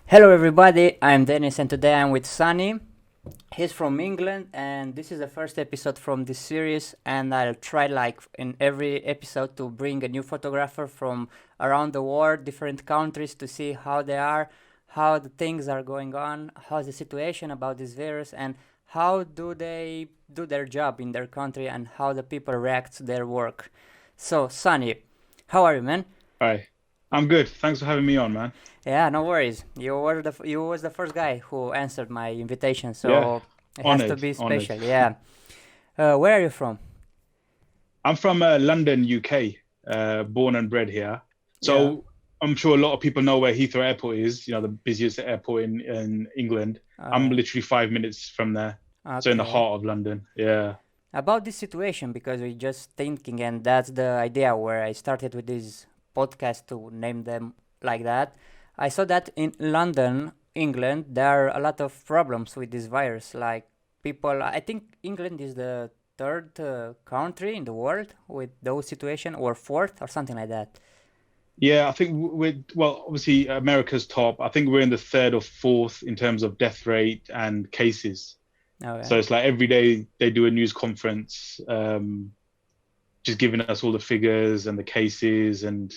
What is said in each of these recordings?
Hello everybody, I'm Dennis and today I'm with Sunny. He's from England and this is the first episode from this series, and I'll try like in every episode to bring a new photographer from around the world, different countries, to see how they are, how the things are going on, how's the situation about this virus, and how do they do their job in their country and how the people react to their work. So Sunny, how are you, man? Hi, I'm good. Thanks for having me on, man. Yeah, no worries. You was the first guy who answered my invitation, Yeah, so it has to honored, be honored. special. Yeah. Where are you from? I'm from London, UK, born and bred here. Yeah. So I'm sure a lot of people know where Heathrow Airport is, the busiest airport in England. All I'm right. literally 5 minutes from there. So in the Okay. heart of London. Yeah. About this situation, because we're just thinking, and that's the idea where I started with this podcast to name them like that. I saw that in London, England, there are a lot of problems with this virus. Like people, I think England is the third country in the world with those situation, or fourth, or something like that. Yeah, I think well, obviously America's top. I think we're in the third or fourth in terms of death rate and cases. Okay. So it's like every day they do a news conference, just giving us all the figures and the cases and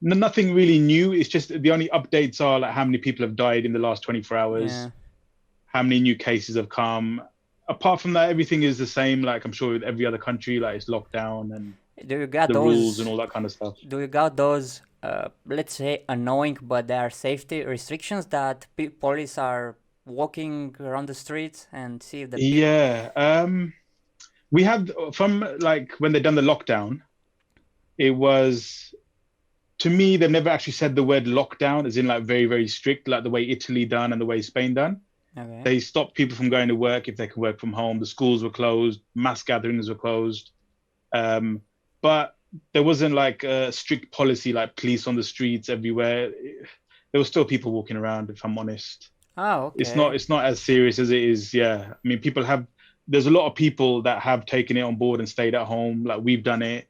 nothing really new. It's just the only updates are like how many people have died in the last 24 hours, Yeah. how many new cases have come. Apart from that, everything is the same. Like I'm sure with every other country, like it's lockdown and Do you got the rules and those? all that kind of stuff. Do you got those? Let's say annoying, but there are safety restrictions that police are walking around the streets and see if the people. Yeah. We have from like when they done the lockdown, it was to me, they've never actually said the word lockdown, as in like very, very strict, like the way Italy done and the way Spain done. Okay. They stopped people from going to work if they could work from home. The schools were closed, mass gatherings were closed. Um, but there wasn't like a strict policy like police on the streets everywhere. There were still people walking around, if I'm honest. Oh, It's okay. not it's not as serious as it is. Yeah. I mean, people have there's a lot of people that have taken it on board and stayed at home. Like we've done it,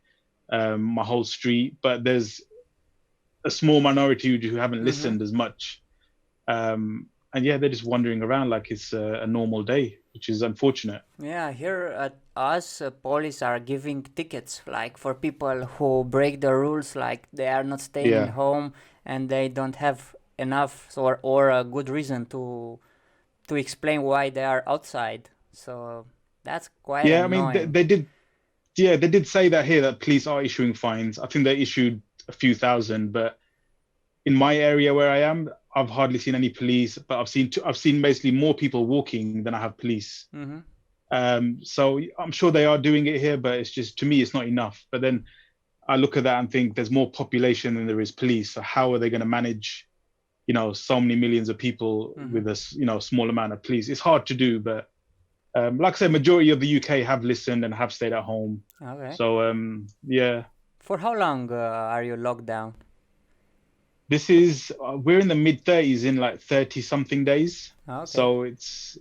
my whole street, but there's a small minority who haven't Mm-hmm. listened as much. And yeah, they're just wandering around like it's a normal day, which is unfortunate. Yeah, here at us, police are giving tickets like for people who break the rules, like they are not staying in Yeah. home and they don't have enough or a good reason to explain why they are outside. So that's quite Yeah, I mean, annoying. they did say that here that police are issuing fines. I think they issued a few thousand, but in my area where I am, I've hardly seen any police, but I've seen basically more people walking than I have police. Mm-hmm. So I'm sure they are doing it here, but it's just to me, it's not enough. But then I look at that and think there's more population than there is police. So how are they going to manage, so many millions of people Mm-hmm. with a small amount of police? It's hard to do, but like I said, majority of the UK have listened and have stayed at home. Okay. So yeah, For how long are you locked down? this is we're in the mid 30s in like 30 something days. Okay. So it's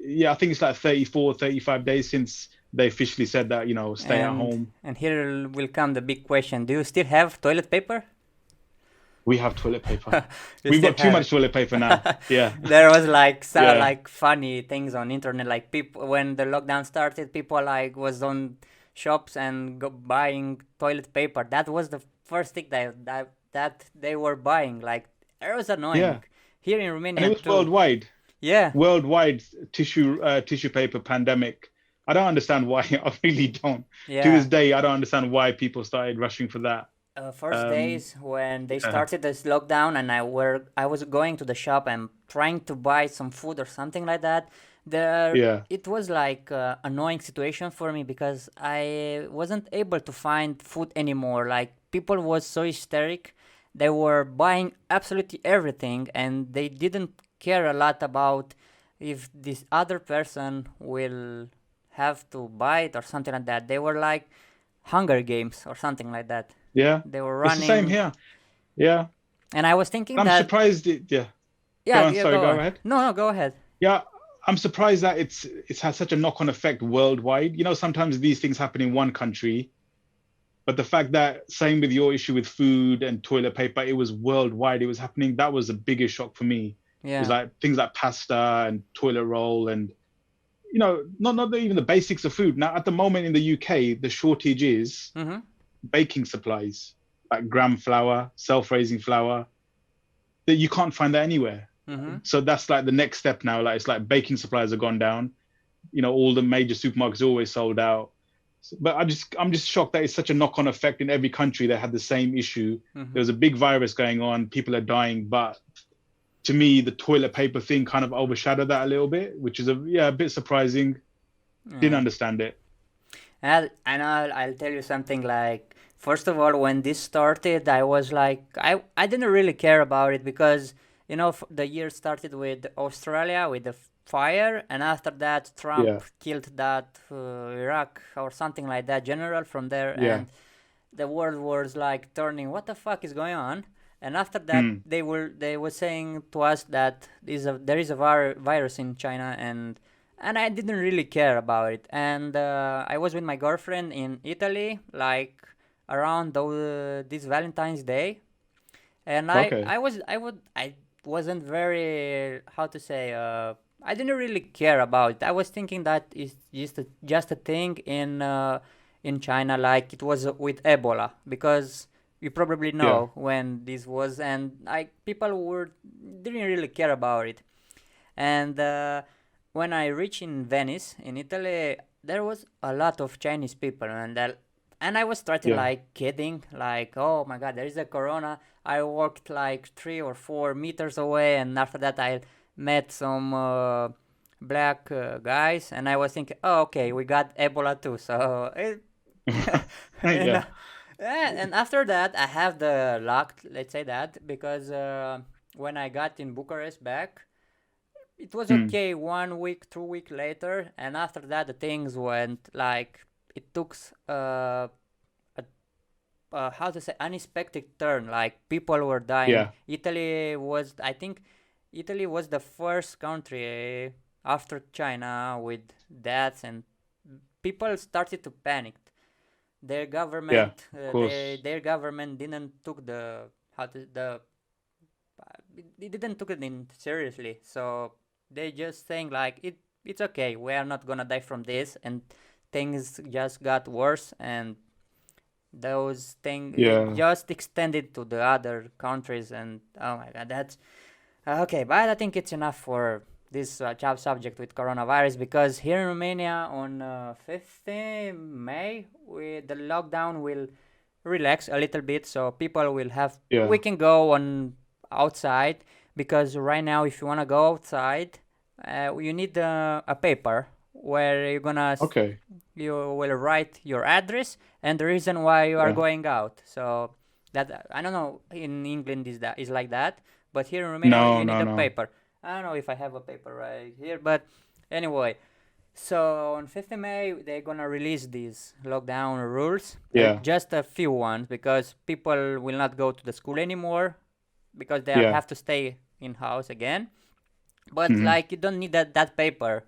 yeah, I think it's like 34, 35 days since they officially said that, stay at And home. and here will come the big question. Do you still have toilet paper? We have toilet paper. You We've still got too have much toilet paper now. it. Yeah. There was like Yeah. like funny things on internet, like people when the lockdown started, people like was on shops and buying toilet paper. That was the first thing that they were buying. Like it was Yeah. annoying. Here in And it Romania was too. worldwide. Yeah. Worldwide tissue paper pandemic. I don't understand why. I really don't. To this Yeah. day, I don't understand why people started rushing for that. First Um, days when they yeah, started this lockdown and I was going to the shop and trying to buy some food or something like that, there yeah, it was like annoying situation for me because I wasn't able to find food anymore. Like people was so hysteric, they were buying absolutely everything and they didn't care a lot about if this other person will have to buy it or something like that. They were like Hunger Games or something like that. yeah. They were It's the same running, here. Yeah. and I was thinking I'm that, surprised. Yeah. Go yeah, on. yeah, Sorry. go Go on. ahead. No, no, go ahead. Yeah. I'm surprised that it's had such a knock-on effect worldwide. Sometimes these things happen in one country, But the fact that, same with your issue with food and toilet paper, it was worldwide. It was happening. That was the biggest shock for me. It was Yeah. like things like pasta and toilet roll and not even the basics of food. Now, at the moment in the UK, the shortage is Mm-hmm. baking supplies, like gram flour, self-raising flour, that you can't find that anywhere. Mm-hmm. So that's like the next step now. Like it's like baking supplies have gone down. All the major supermarkets are always sold out. But I'm just shocked that it's such a knock-on effect in every country that had the same issue. Mm-hmm. There was a big virus going on, people are dying, but to me, the toilet paper thing kind of overshadowed that a little bit, which is a bit surprising. Didn't Yeah. understand it. And I'll tell you something like, first of all, when this started, I was like, I didn't really care about it because, the year started with Australia with the fire, and after that, Yeah, Trump killed that Iraq or something like that general from there, yeah, and the world was like turning, what the fuck is going on? And after that, mm, they were saying to us that there is a virus in China, and I didn't really care about it. And I was with my girlfriend in Italy, like around this Valentine's Day, and okay, I wasn't very, how to say, I didn't really care about it. I was thinking that it's just a thing in China, like it was with Ebola, because you probably yeah, know when this was, and people were didn't really care about it. And when I reached in Venice, in Italy, there was a lot of Chinese people, and I was starting yeah, like kidding, like, oh my god, there is a corona. I walked like 3 or 4 meters away, and after that, I met some black guys, and I was thinking, oh, okay, we got Ebola too. So, and, yeah, and after that, I have the luck, let's say that, because when I got in Bucharest back, it was mm, okay 1 week, 2 week later, and after that the things went like it took a how to say unexpected turn. Like people were dying. yeah, I think, Italy was the first country after China with deaths, and people started to panic. Their yeah, government, of course, their government didn't took the they didn't took it in seriously. So they just saying like it's okay. We are not gonna die from this, and things just got worse, and those things it yeah, just extended to the other countries, and oh my god, that's okay. But I think it's enough for this job subject with coronavirus, because here in Romania on 15th May the lockdown will relax a little bit, so people will have yeah, we can go on outside, because right now if you want to go outside, you need a paper where okay, you will write your address and the reason why you are yeah, going out. So that, I don't know in England is like that, but here in Romania no, you need no, a no, paper. I don't know if I have a paper right here, but anyway, so on 15 May, they're gonna release these lockdown rules, yeah, just a few ones, because people will not go to the school anymore, because they yeah, have to stay in house again. But hmm, like you don't need that paper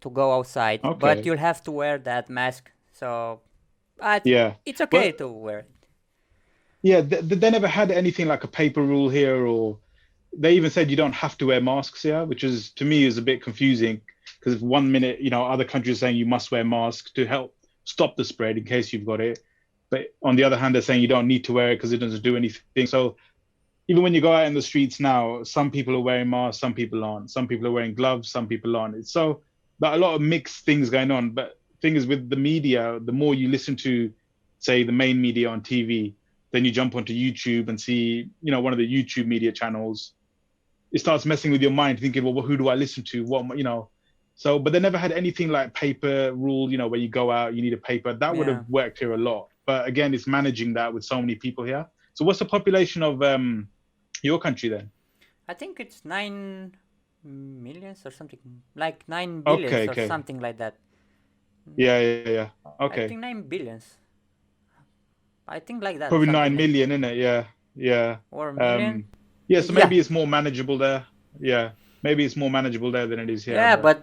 to go outside, but okay, you'll have to wear that mask. So yeah. it's okay But to wear it. yeah, they never had anything like a paper rule here, or they even said you don't have to wear masks here, which is to me is a bit confusing because one minute, other countries are saying you must wear masks to help stop the spread in case you've got it. But on the other hand, they're saying you don't need to wear it because it doesn't do anything. So even when you go out in the streets now, some people are wearing masks, some people aren't. Some people are wearing gloves, some people aren't. It's so that a lot of mixed things going on. But thing is with the media, the more you listen to, say, the main media on TV, then you jump onto YouTube and see, one of the YouTube media channels, it starts messing with your mind, thinking, well, who do I listen to? So, but they never had anything like paper rule, where you go out, you need a paper. That would have Yeah, worked here a lot. But again, it's managing that with so many people here. So, what's the population of your country then? I think it's 9 millions or something, like 9 billions Okay, or okay. something like that. Yeah, yeah, yeah. I Okay. think 9 billions. I think like that, Probably something 9 like, million, isn't it? Yeah, yeah. or a million. Um, yeah, so Yeah, maybe it's more manageable there. Yeah. maybe it's more manageable there than it is here. Yeah, But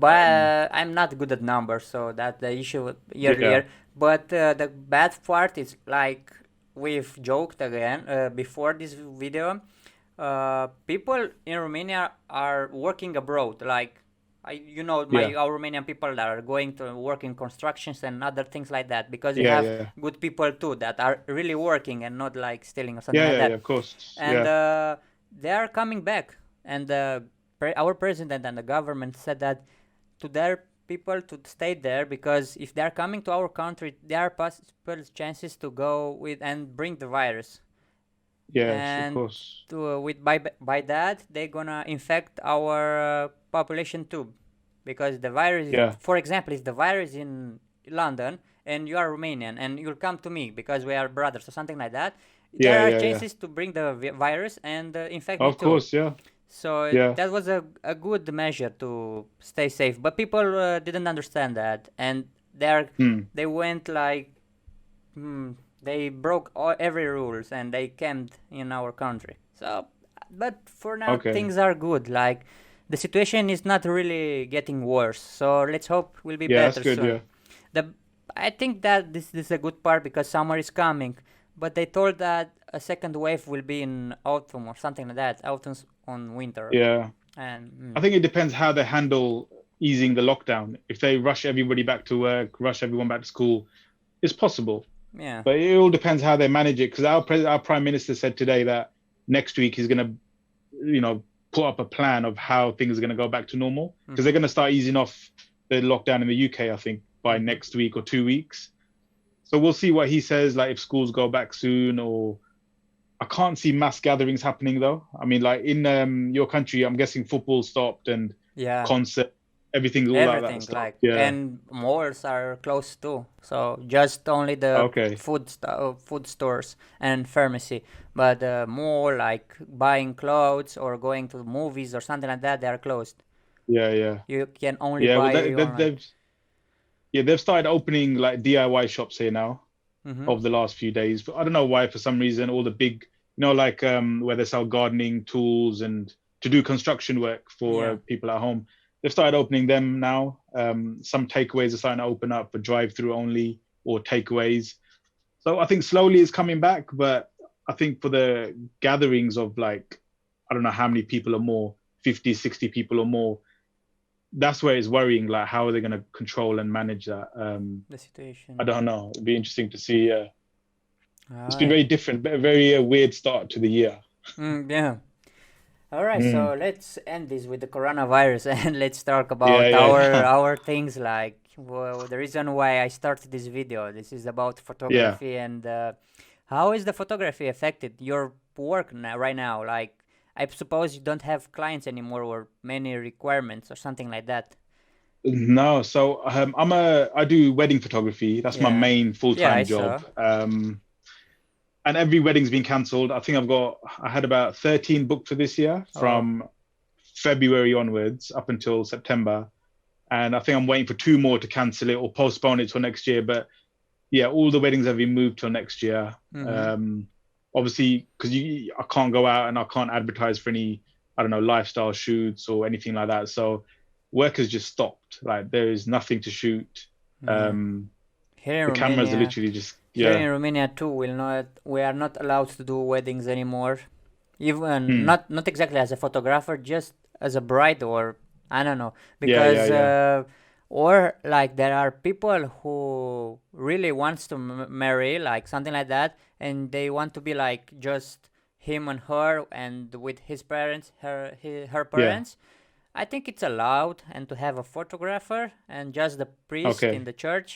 but I'm not good at numbers, so that's the issue yeah, earlier. But the bad part is like we've joked again before this video. People in Romania are working abroad. Like yeah, our Romanian people that are going to work in constructions and other things like that. Because you yeah, have yeah, good people too that are really working and not like stealing or something yeah, like yeah, yeah. that. Of course, And yeah, they are coming back. And our president and the government said that to their people to stay there, because if they are coming to our country, there are possible chances to go with and bring the virus. yes, of And course, with by that they're gonna infect our population too, because the virus is, yeah, for example, if the virus in London and you are Romanian and you'll come to me because we are brothers or something like that, there yeah, are yeah, yeah. chances to bring the virus and infect me Of too. course, yeah, So yeah, that was a good measure to stay safe, but people didn't understand that, and mm, they went like, they broke every rules and they camped in our country. So, but for now okay, things are good. Like the situation is not really getting worse. So let's hope will be yeah, that's better good, soon. yeah, The I think that this is a good part because summer is coming, but they told that a second wave will be in autumn or something like that. Autumn on winter, yeah. and I think it depends how they handle easing the lockdown. If they rush everybody back to work, rush everyone back to school, it's possible. yeah. But it all depends how they manage it. Because our prime minister said today that next week he's going to, put up a plan of how things are going to go back to normal. Because they're Mhm. going to start easing off the lockdown in the UK, I think, by Mhm. next week or 2 weeks. So we'll see what he says, like if schools go back soon or I can't see mass gatherings happening though. I mean, like in your country, I'm guessing football stopped and Yeah. concert, everything, all like that Everything stopped. like, Yeah. and malls are closed too. So just only the Okay. food stores and pharmacy, but mall like buying clothes or going to movies or something like that, they are closed. Yeah. Yeah. You can only Yeah. Well, buy online. they've started opening like DIY shops here now Mhm. over the last few days. But I don't know why. For some reason, all the big, like where they sell gardening tools and to do construction work for Yeah. people at home, they've started opening them now. Some takeaways are starting to open up for drive-through only or takeaways. So I think slowly it's coming back, but I think for the gatherings of like, I don't know how many people or more, 50, 60 people or more, that's where it's worrying. Like, how are they going to control and manage that? The I situation. don't know. It'd be interesting to see. It's Oh been yeah. very different, but a very weird start to the year. Yeah. All right, so Mm. let's end this with the coronavirus and let's talk Yeah, about yeah, yeah, our things. Like, well, the reason why I started this video. This is about yeah. photography and how is the photography affected your work right now? Like, I suppose you don't have clients anymore or many requirements or something like that. No, so I do wedding photography. That's my Yeah, main yeah, I full-time job. saw. And every wedding's been cancelled. I had about 13 booked for this year Oh, from February onwards up until September. And I think I'm waiting for two more to cancel it or postpone it till next year. But yeah, all the weddings have been moved till next year. mm-hmm. Um, Obviously, because I can't go out and I can't advertise for any, I don't know, lifestyle shoots or anything like that. So work has just stopped. Like there is nothing to shoot. Yeah. Um, Here in the cameras are Romania, literally just, here yeah. in Romania too, we are not allowed to do weddings anymore. Even Hmm. not exactly as a photographer, just as a bride, or I don't know, Yeah, yeah, because yeah, or like there are people who really wants to marry, like something like that, and they want to be like just him and her and with his parents, her yeah. parents. I think it's allowed and to have a photographer and just the priest in Okay. the church.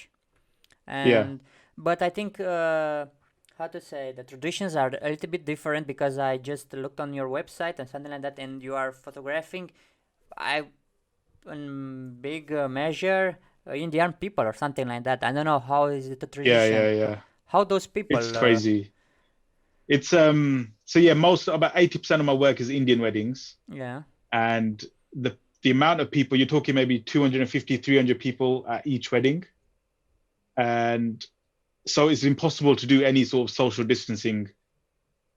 Yeah. And but I think how to say, the traditions are a little bit different, because I just looked on your website and something like that, and you are photographing, I in big measure Indian people or something like that. I don't know how is it the Yeah, tradition, yeah, yeah. how those It's people crazy. It's so yeah, most about 80% of my work is Indian weddings. yeah. And the amount of people, you're talking maybe 250, 300 people at each wedding. And so it's impossible to do any sort of social distancing,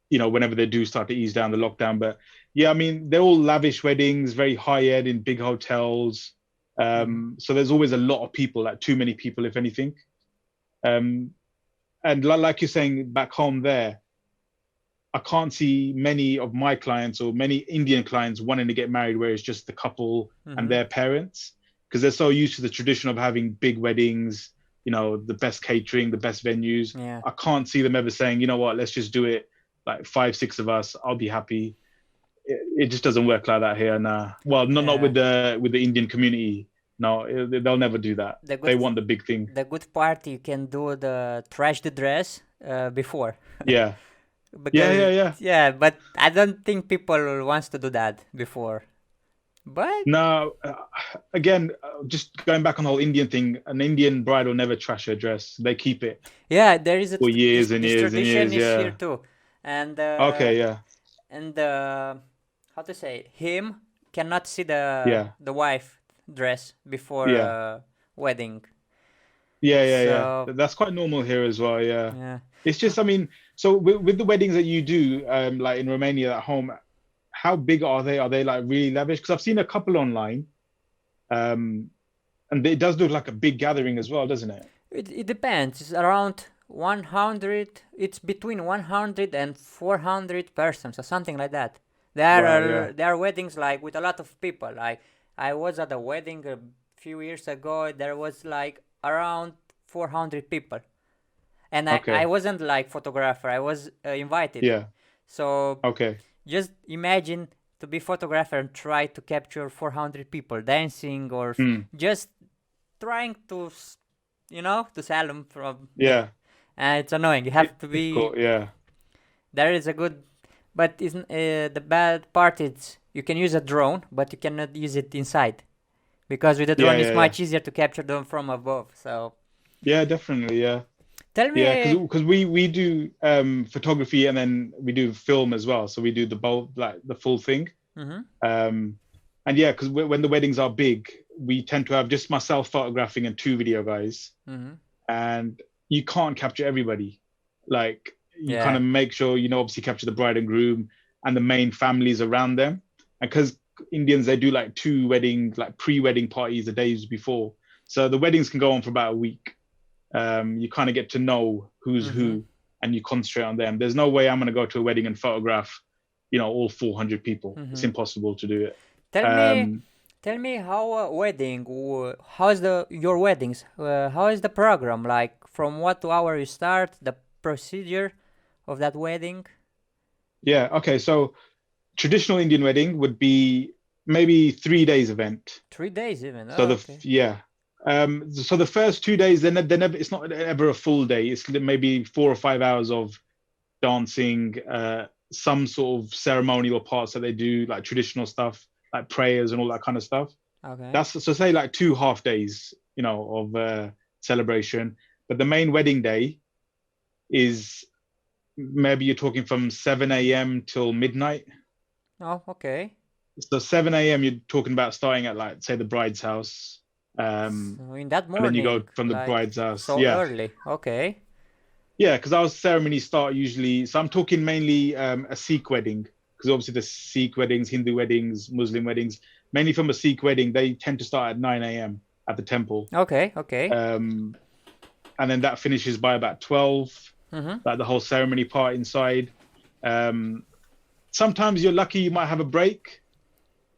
whenever they do start to ease down the lockdown. But yeah, I mean, they're all lavish weddings, very high end in big hotels. Mm-hmm. So there's always a lot of people, like too many people, if anything. Um, and like you're saying, back home there, I can't see many of my clients or many Indian clients wanting to get married where it's just the couple and Mm-hmm. their parents, because they're so used to the tradition of having big weddings, the best catering, the best venues. Yeah. I can't see them ever saying, you know what, let's just do it like five, six of us. I'll be happy. It just doesn't work like that here. Nah. Well, not Yeah. with the Indian community. No, they'll never do that. The They good want the big thing. the good part, you can do the trash the dress before. Yeah. Yeah, Because yeah, yeah. yeah, but I don't think people wants to do that before. But Now, again, just going back on the whole Indian thing, an Indian bride will never trash her dress. They keep it yeah, there is a for this years and this years and tradition years. is here Yeah. too, and Okay. Yeah. how to say, him cannot see Yeah. the wife dress before Yeah. wedding. Yeah. Yeah. Yeah. So That's quite normal here as well. Yeah. yeah, It's just, I mean, so with the weddings that you do, like in Romania at home, how big are they? Are they like really lavish? Because I've seen a couple online, um, and it does look like a big gathering as well, doesn't it? it depends. It's around 100. It's between 100 and 400 persons or something like that. Right. Yeah. There are weddings like with a lot of people. Like I was at a wedding a few years ago. There was like around 400 people, and I Okay. wasn't like photographer. I was invited. Yeah. So Okay. just imagine to be photographer and try to capture 400 people dancing or Mm. just trying to to sell them from the, Yeah. and it's annoying. You have to be Difficult. Yeah. there is a good, but isn't the bad part is you can use a drone, but you cannot use it inside because with the Yeah. drone it's Yeah. Yeah. much easier to capture them from above. So Yeah. Definitely. Yeah. tell Yeah, me, because we do photography and then we do film as well. So we do the both, like the full thing. mm-hmm, Um, and yeah, because when the weddings are big, we tend to have just myself photographing and two video guys, mm-hmm, and you can't capture everybody. Like you kind yeah, of make sure obviously capture the bride and groom and the main families around them. And because Indians, they do like two wedding, like pre-wedding parties the days before, so the weddings can go on for about a week. You kind of get to know who's mm-hmm, who and you concentrate on them. There's no way I'm going to go to a wedding and photograph, all 400 people. It's mm-hmm. impossible to do it. Tell me, Um, tell me how a wedding. How is the your weddings? How is the program? Like from what hour you start? The procedure of that wedding? yeah, okay. So traditional Indian wedding would be maybe 3 days event. 3 days even. So Oh, okay. yeah. So the first 2 days, they're never, it's not ever a full day. It's maybe 4 or 5 hours of dancing, some sort of ceremonial parts that they do, like traditional stuff, like prayers and all that kind of stuff. Okay. That's so say like 2 half days, of celebration. But the main wedding day is maybe you're talking from 7 a.m. till midnight. Oh, okay. So 7 a.m. you're talking about starting at like say the bride's house, So in that and then you go morning, from the like bride's house. so Yeah, early. Okay. yeah, because our ceremonies start usually. So I'm talking mainly a Sikh wedding, because obviously the Sikh weddings, Hindu weddings, Muslim weddings, mainly from a Sikh wedding, they tend to start at 9 a.m. at the temple, Okay. Okay. um, and then that finishes by about 12. Mm-hmm. Like the whole ceremony part inside. Um, Sometimes you're lucky, you might have a break,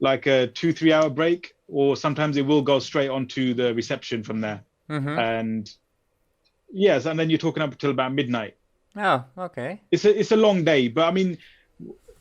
like a 2 3 hour break, or sometimes it will go straight onto the reception from there. Mm-hmm. And yes, and then you're talking up until about midnight. Oh, okay. It's a long day, but I mean,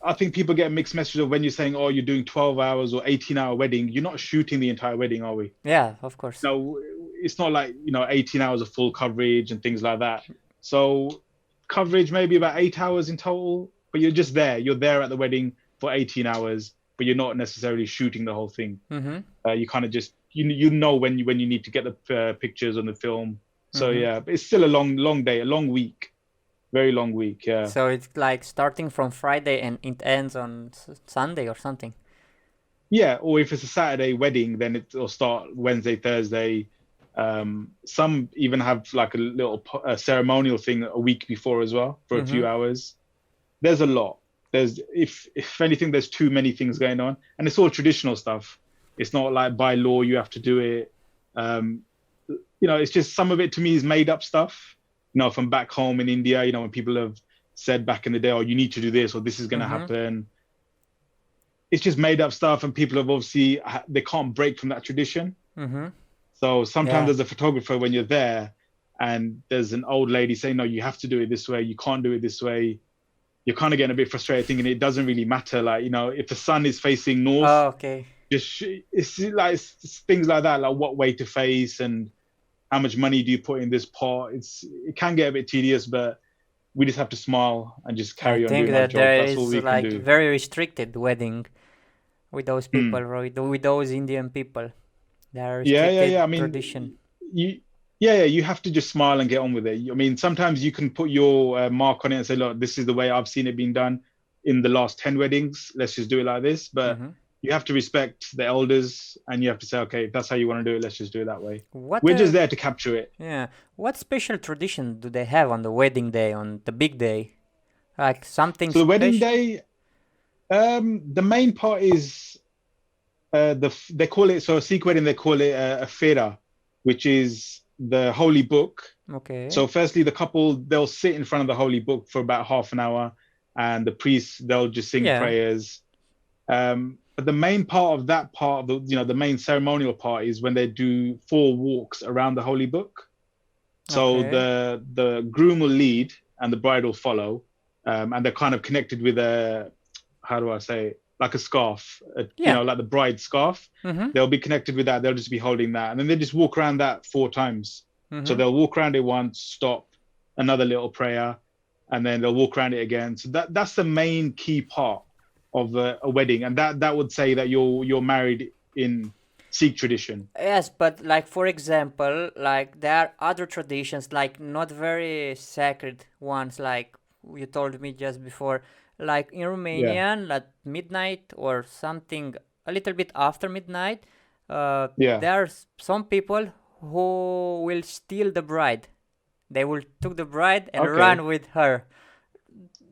I think people get mixed messages of when you're saying, oh, you're doing 12 hours or 18-hour wedding. You're not shooting the entire wedding, are we? Yeah, of course. No, it's not like 18 hours of full coverage and things like that. So coverage maybe about 8 hours in total, but you're just there. You're there at the wedding for 18 hours, but you're not necessarily shooting the whole thing. Mm-hmm. You kind of just you know when you need to get the pictures on the film. So Mm-hmm. yeah, but it's still a long day, a long week, very long week. Yeah. So it's like starting from Friday and it ends on Sunday or something. Yeah, or if it's a Saturday wedding, then it'll start Wednesday, Thursday. Some even have like a little ceremonial thing a week before as well for a Mm-hmm. few hours. There's a lot. there's if anything, there's too many things going on, and it's all traditional stuff. It's not like by law you have to do it. Um, it's just some of it to me is made up stuff. From back home in India, when people have said back in the day, oh, you need to do this or this is going to Mm-hmm. happen. It's just made up stuff, and people have obviously they can't break from that tradition. Mm-hmm. So sometimes Yeah. as a photographer, when you're there and there's an old lady saying, no, you have to do it this way, you can't do it this way, you're kind of getting a bit frustrated thinking it doesn't really matter. Like, if the sun is facing north, Oh, okay. it's like it's things like that, like what way to face and how much money do you put in this pot. It can get a bit tedious, but we just have to smile and just I carry on think doing our that job. there That's all is we can like do. very restricted wedding with those people, Mm. with those Indian people. They are Yeah. restricted I mean, tradition. you, yeah, you have to just smile and get on with it. I mean, sometimes you can put your mark on it and say, look, this is the way I've seen it being done in the last 10 weddings. Let's just do it like this. But Mm-hmm. you have to respect the elders, and you have to say, okay, if that's how you want to do it, let's just do it that way. What We're just there to capture it. yeah, what special tradition do they have on the wedding day, on the big day? Like something So the wedding special? day, the main part is they call it, so a Sikh wedding, they call it a fera, which is the holy book. Okay. So firstly, the couple, they'll sit in front of the holy book for about half an hour, and the priests, they'll just sing Yeah. prayers. But the main part of that part, the main ceremonial part is when they do 4 walks around the holy book. So Okay. the groom will lead and the bride will follow, and they're kind of connected with how do I say it? Like a scarf, Yeah. like the bride's scarf. Mm-hmm. They'll be connected with that. They'll just be holding that, and then they just walk around that 4 times. So Mm-hmm. they'll walk around it once, stop, another little prayer, and then they'll walk around it again. So that's the main key part of a wedding, and that would say that you're married in Sikh tradition. Yes, but like for example, like there are other traditions, like not very sacred ones, like you told me just before, like in Yeah, Romanian, at midnight or something, a little bit after midnight, yeah. there's some people who will steal the bride. They will took the bride and Okay. run with her.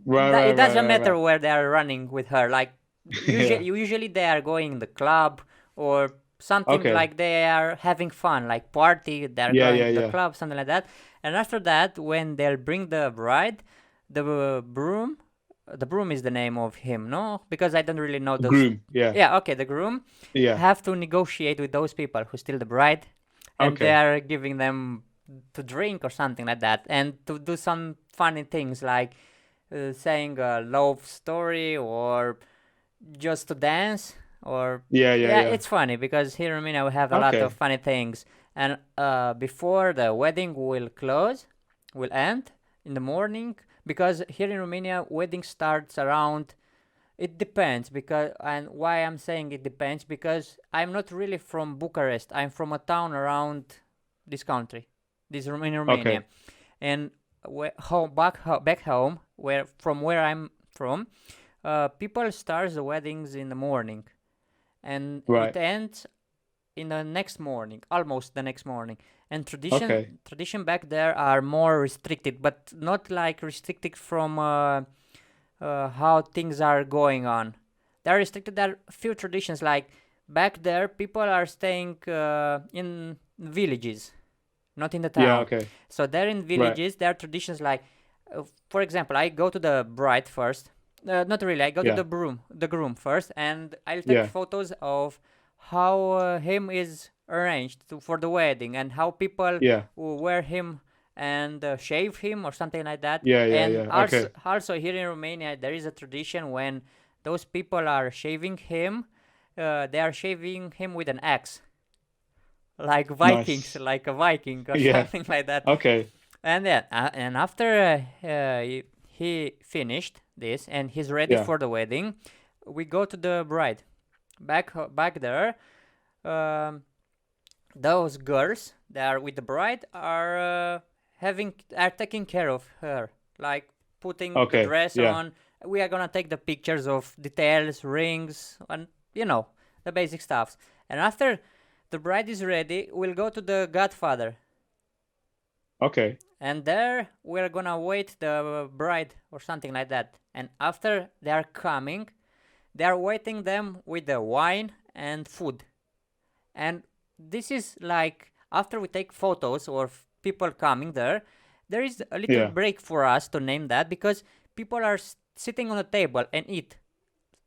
Right, right, It right, doesn't right, matter right. where they are running with her. Like Yeah. usually they are going in the club or something, Okay. like they are having fun, like party. They're Yeah, going yeah, to the yeah. club, something like that. And after that, when they'll bring the bride, the broom, the broom is the name of him, no? Because I don't really know those. Groom. Yeah. Yeah, okay, the groom Yeah. have to negotiate with those people who steal the bride, and they Okay. are giving them to drink or something like that, and to do some funny things like saying a love story or just to dance or Yeah, yeah, yeah, yeah. it's funny because here in Mina we have a lot of Okay. funny things. And before the wedding will end in the morning, because here in Romania wedding starts around, it depends, because, and why I'm saying it depends, because I'm not really from Bucharest. I'm from a town around this country, in Romania, Okay. and back home, where I'm from, people start the weddings in the morning, and it Right. ends in the next morning, almost the next morning. And Okay. tradition back there are more restricted, but not like restricted from how things are going on. They're restricted. There are few traditions, like back there people are staying in villages, not in the Yeah, town. okay. So they're in Right. villages. There are traditions like, for example, I go to the bride first. Not really. I go to Yeah. the groom first, and I'll take Yeah. photos of how him is arranged for the wedding, and how people Yeah. will wear him and shave him or something like that. Yeah, yeah, And yeah. also, Okay. also here in Romania, there is a tradition when those people are shaving him. They are shaving him with an axe, like Vikings, Nice. like a Viking or Yeah. something like that. Okay. And then, and after he finished this and he's ready Yeah. for the wedding, we go to the bride. Back there, um, those girls that are with the bride are taking care of her, like putting the Okay. dress Yeah. on. We are gonna take the pictures of details, rings, and the basic stuffs. And after the bride is ready, we'll go to the godfather. Okay. And there we're gonna wait the bride or something like that. And after they are coming, they are waiting them with the wine and food. And this is like after we take photos or people coming there, there is a little Yeah. break for us to name that because people are sitting on a table and eat.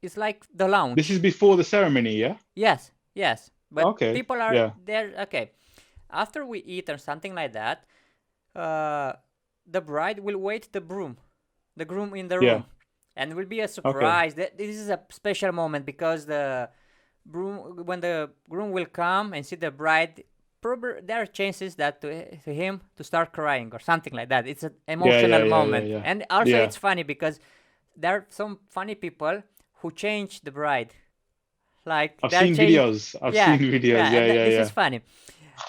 It's like the This is lounge. before the ceremony, yeah? Yes, yes. But Okay. people are Yeah. there. Okay. After we eat or something like that, uh, the bride will wait the groom in the Yeah. room, and will be a Okay. surprise. This is a special moment because when the groom will come and see the bride, probably there are chances that to him to start crying or something like that. It's an Yeah, yeah, emotional yeah, yeah, moment, yeah. and also Yeah. it's funny because there are some funny people who change the bride, like I've they're seen change. videos. I've Yeah, seen videos. yeah, Yeah, and yeah, this is yeah. funny.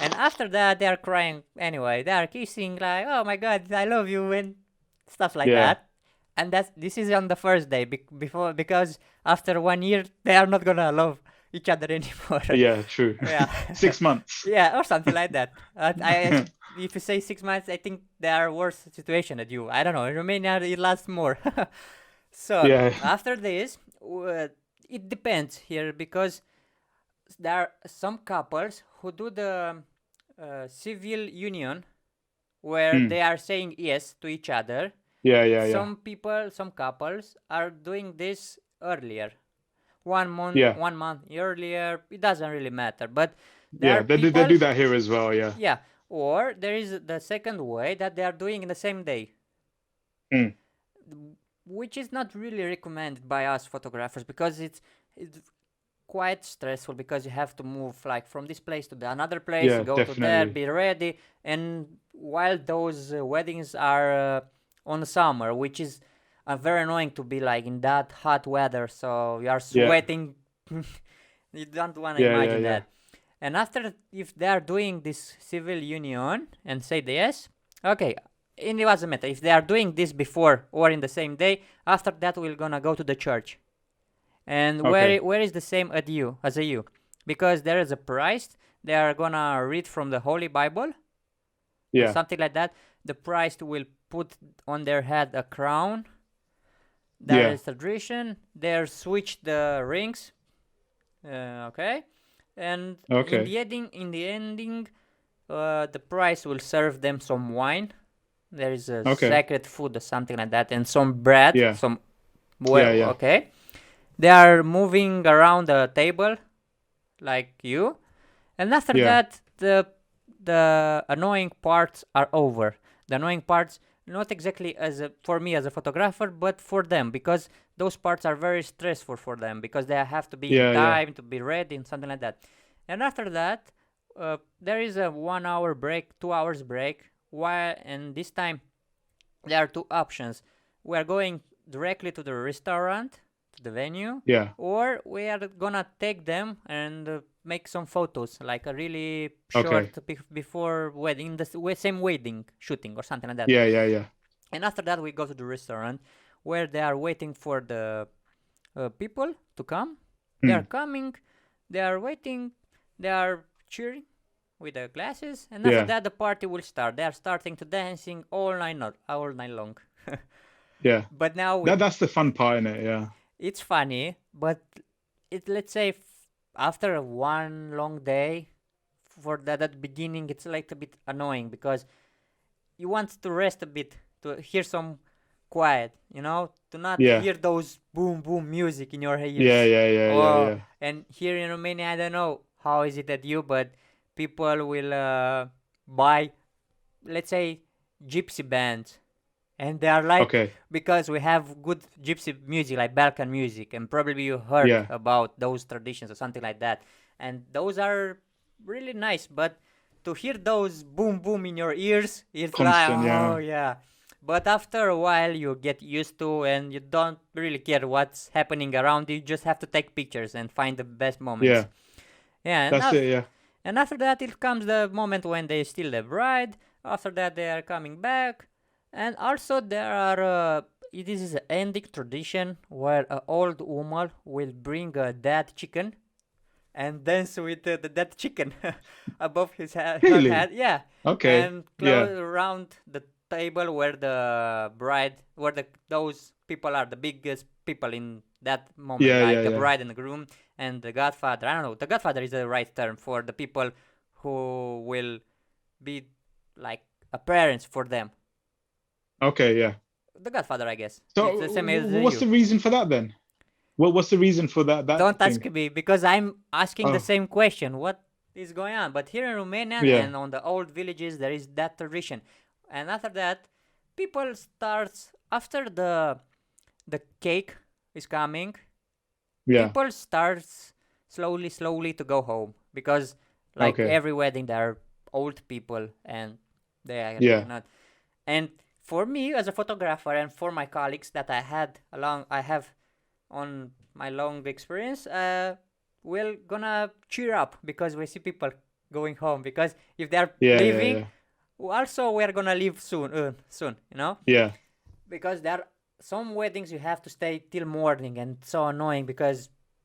And after that, they are crying anyway. They are kissing like, "Oh my God, I love you," and stuff like Yeah. that. And this is on the first day before because after 1 year they are not gonna love each other anymore. Yeah, true. Yeah, 6 months. yeah, or something like that. If you say 6 months, I think there are worse situation than you. I don't know. In Romania, it lasts more. So Yeah. after this, it depends here because there are some couples who do the civil union where Hmm. they are saying yes to each other. Yeah, yeah, yeah. Some couples are doing this earlier, 1 month, Yeah. 1 month earlier. It doesn't really matter, but there are Yeah. They people, do that here as well, yeah. yeah. Or there is the second way that they are doing in the same day, Hmm. which is not really recommended by us photographers because it's quite stressful because you have to move like from this place to the another place, Yeah, go to there, definitely. be ready. And while those weddings are on summer, which is very annoying to be like in that hot weather, so you are Yeah. sweating. You don't want to Yeah, yeah, imagine yeah. that. And after, if they are doing this civil union and say the yes, okay, it doesn't matter if they are doing this before or in the same day. After that, we're gonna go to the church. And Okay. where is the same as a you? Because there is a priest. They are gonna read from the Holy Bible or Yeah. something like that. The priest will put on their head a crown. There Yeah. is tradition. They switch the rings. Okay, and Okay. in the ending, the priest will serve them some wine. There is a Okay. sacred food or something like that, and some bread. Yeah. Some Yeah, well, yeah. okay. They are moving around the table like you, and after Yeah. that, the annoying parts are over. The annoying parts, not exactly for me as a photographer, but for them because those parts are very stressful for them because they have to be in Yeah, yeah. time to be ready and something like that. And after that, there is a 1 hour break, 2 hours break. While and this time there are two options. We are going directly to the restaurant, to the venue, Yeah. or we are gonna take them and make some photos, like a really Okay. short before wedding, the same wedding shooting or something like that. Yeah, yeah, yeah. And after that, we go to the restaurant where they are waiting for the people to come. They are Hmm. coming, they are waiting, they are cheering with the glasses, and after Yeah. that the party will start. They are starting to dancing all night long. Yeah. But now with That's the fun part in it, yeah. it's funny, but let's say after one long day for that beginning, it's like a bit annoying because you want to rest a bit to hear some quiet, to not Yeah. hear those boom boom music in your Yeah, ears. yeah, yeah, yeah, Oh, yeah. and here in Romania, I don't know how is it at you, but people will buy, let's say, gypsy bands, and they are like Okay. because we have good gypsy music like Balkan music, and probably you heard Yeah. about those traditions or something like that, and those are really nice. But to hear those boom boom in your ears, it's like, Constant, oh yeah. yeah. But after a while, you get used to, and you don't really care what's happening around you. You just have to take pictures and find the best moments. Yeah. Yeah, That's it, yeah. and after that, it comes the moment when they steal the bride. After that, they are coming back, and also there are. This is an ending tradition where an old woman will bring a dead chicken and dance with the dead chicken above her Really? head. Yeah, Okay. and close Yeah. around table where those people are the biggest people in that moment, Yeah, like yeah, the yeah. bride and the groom and the godfather. I don't know. The godfather is the right term for the people who will be like a parents for them. Okay, yeah. The godfather, I guess. It's So the same as what's you. the reason for that then? What's the reason for that Don't ask thing? me because I'm asking the Oh, same question. What is going on? But here in Romania yeah. and on the old villages, there is that tradition. And after that, people starts after the cake is coming. Yeah. People starts slowly to go home because like Okay. every wedding there are old people and they are Yeah. not. And for me as a photographer and for my colleagues that I have on my long experience, we're gonna cheer up because we see people going home because if they're Yeah, yeah, leaving, yeah. also we're gonna leave soon, Yeah. because there are some weddings you have to stay till morning and it's so annoying because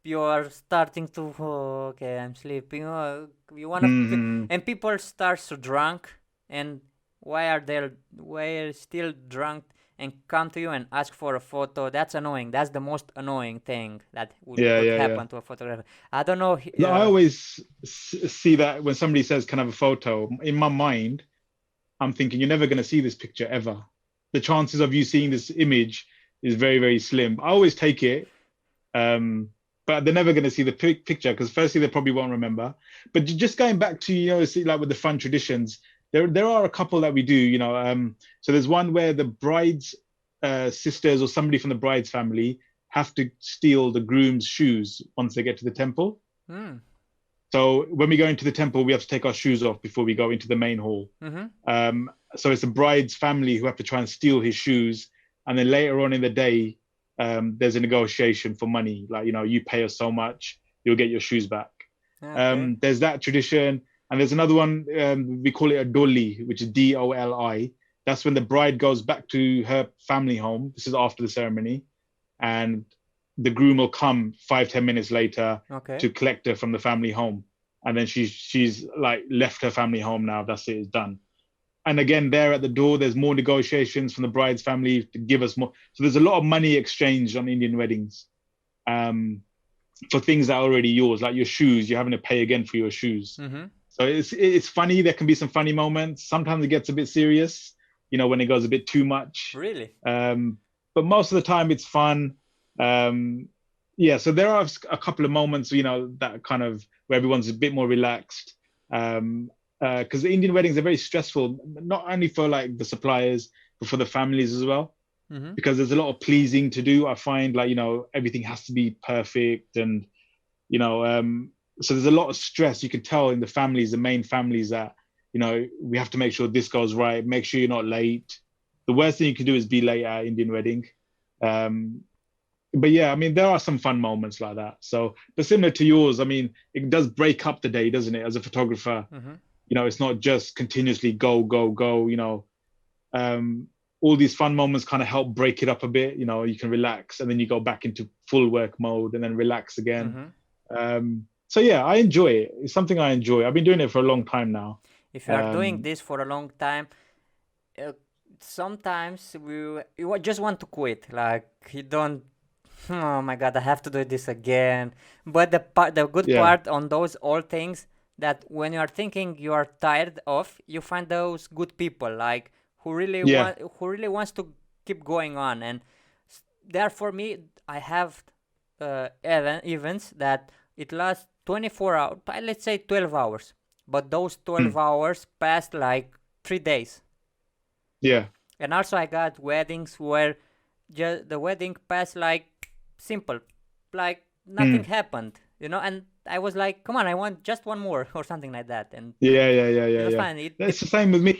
you are starting to okay I'm sleeping you wanna Mm-hmm. and people start so drunk and why are still drunk and come to you and ask for a photo. That's annoying. That's the most annoying thing that Yeah, could yeah, yeah. happen to a photographer. I don't know. No, I always see that when somebody says, "Can I have a photo?" In my mind, I'm thinking you're never going to see this picture ever. The chances of you seeing this image is very, very slim. I always take it, um, but they're never going to see the picture because firstly they probably won't remember. But just going back to see, like with the fun traditions, there are a couple that we do. So there's one where the bride's sisters or somebody from the bride's family have to steal the groom's shoes once they get to the temple. Mm, So when we go into the temple, we have to take our shoes off before we go into the main hall. mm-hmm. So it's the bride's family who have to try and steal his shoes, and then later on in the day, there's a negotiation for money. Like you pay us so much, you'll get your shoes back. Okay. There's that tradition, and there's another one. We call it a doli, which is Doli. That's when the bride goes back to her family home. This is after the ceremony, and the groom will come 5-10 minutes later Okay. to collect her from the family home, and then she's like left her family home now. That's it, it's done. And again, there at the door, there's more negotiations from the bride's family to give us more. So there's a lot of money exchanged on Indian weddings, for things that are already yours, like your shoes. You're having to pay again for your shoes. Mm-hmm. So it's funny. There can be some funny moments. Sometimes it gets a bit serious, when it goes a bit too much. Really? But most of the time it's fun. Yeah, so there are a couple of moments, that kind of where everyone's a bit more relaxed. Because the Indian weddings are very stressful, not only for like the suppliers, but for the families as well. Mm-hmm. Because there's a lot of pleasing to do. I find like, everything has to be perfect. And, so there's a lot of stress. You can tell in the main families that, we have to make sure this goes right. Make sure you're not late. The worst thing you can do is be late at an Indian wedding. But yeah, I mean, there are some fun moments like that. So, but similar to yours, I mean, it does break up the day, doesn't it? As a photographer, Mm-hmm. It's not just continuously go, go, go. All these fun moments kind of help break it up a bit. You can relax, and then you go back into full work mode, and then relax again. Mm-hmm. So yeah, I enjoy it. It's something I enjoy. I've been doing it for a long time now. If you are doing Um, this for a long time, uh, sometimes you just want to quit. Like you don't. Oh my god, I have to do this again. But the good yeah, part on those old things that when you are thinking you are tired of, you find those good people like yeah, who really wants to keep going on. And there for me, I have events that it lasts 24 hours, let's say 12 hours. But those 12 mm, hours passed like 3 days. yeah, And also I got weddings where just the wedding passed like simple, like nothing mm, happened, and I was like, come on, I want just one more or something like that, and yeah, yeah, yeah, it yeah, was yeah. fine. It's the same with me.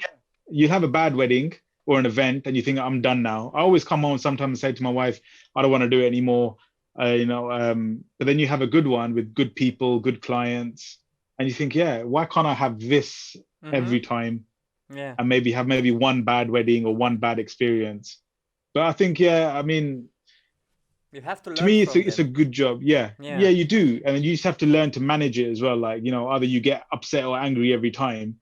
You have a bad wedding or an event, and you think I'm done now. I always come home sometimes and say to my wife, I don't want to do it anymore. But then you have a good one with good people, good clients, and you think, yeah, why can't I have this Mm-hmm. every time, Yeah, and maybe have maybe one bad wedding or one bad experience? But I think, yeah, I mean, you have to to learn me, from it's a them. good job. Yeah, Yeah. yeah, you do, and you just have to learn to manage it as well. Like, either you get upset or angry every time,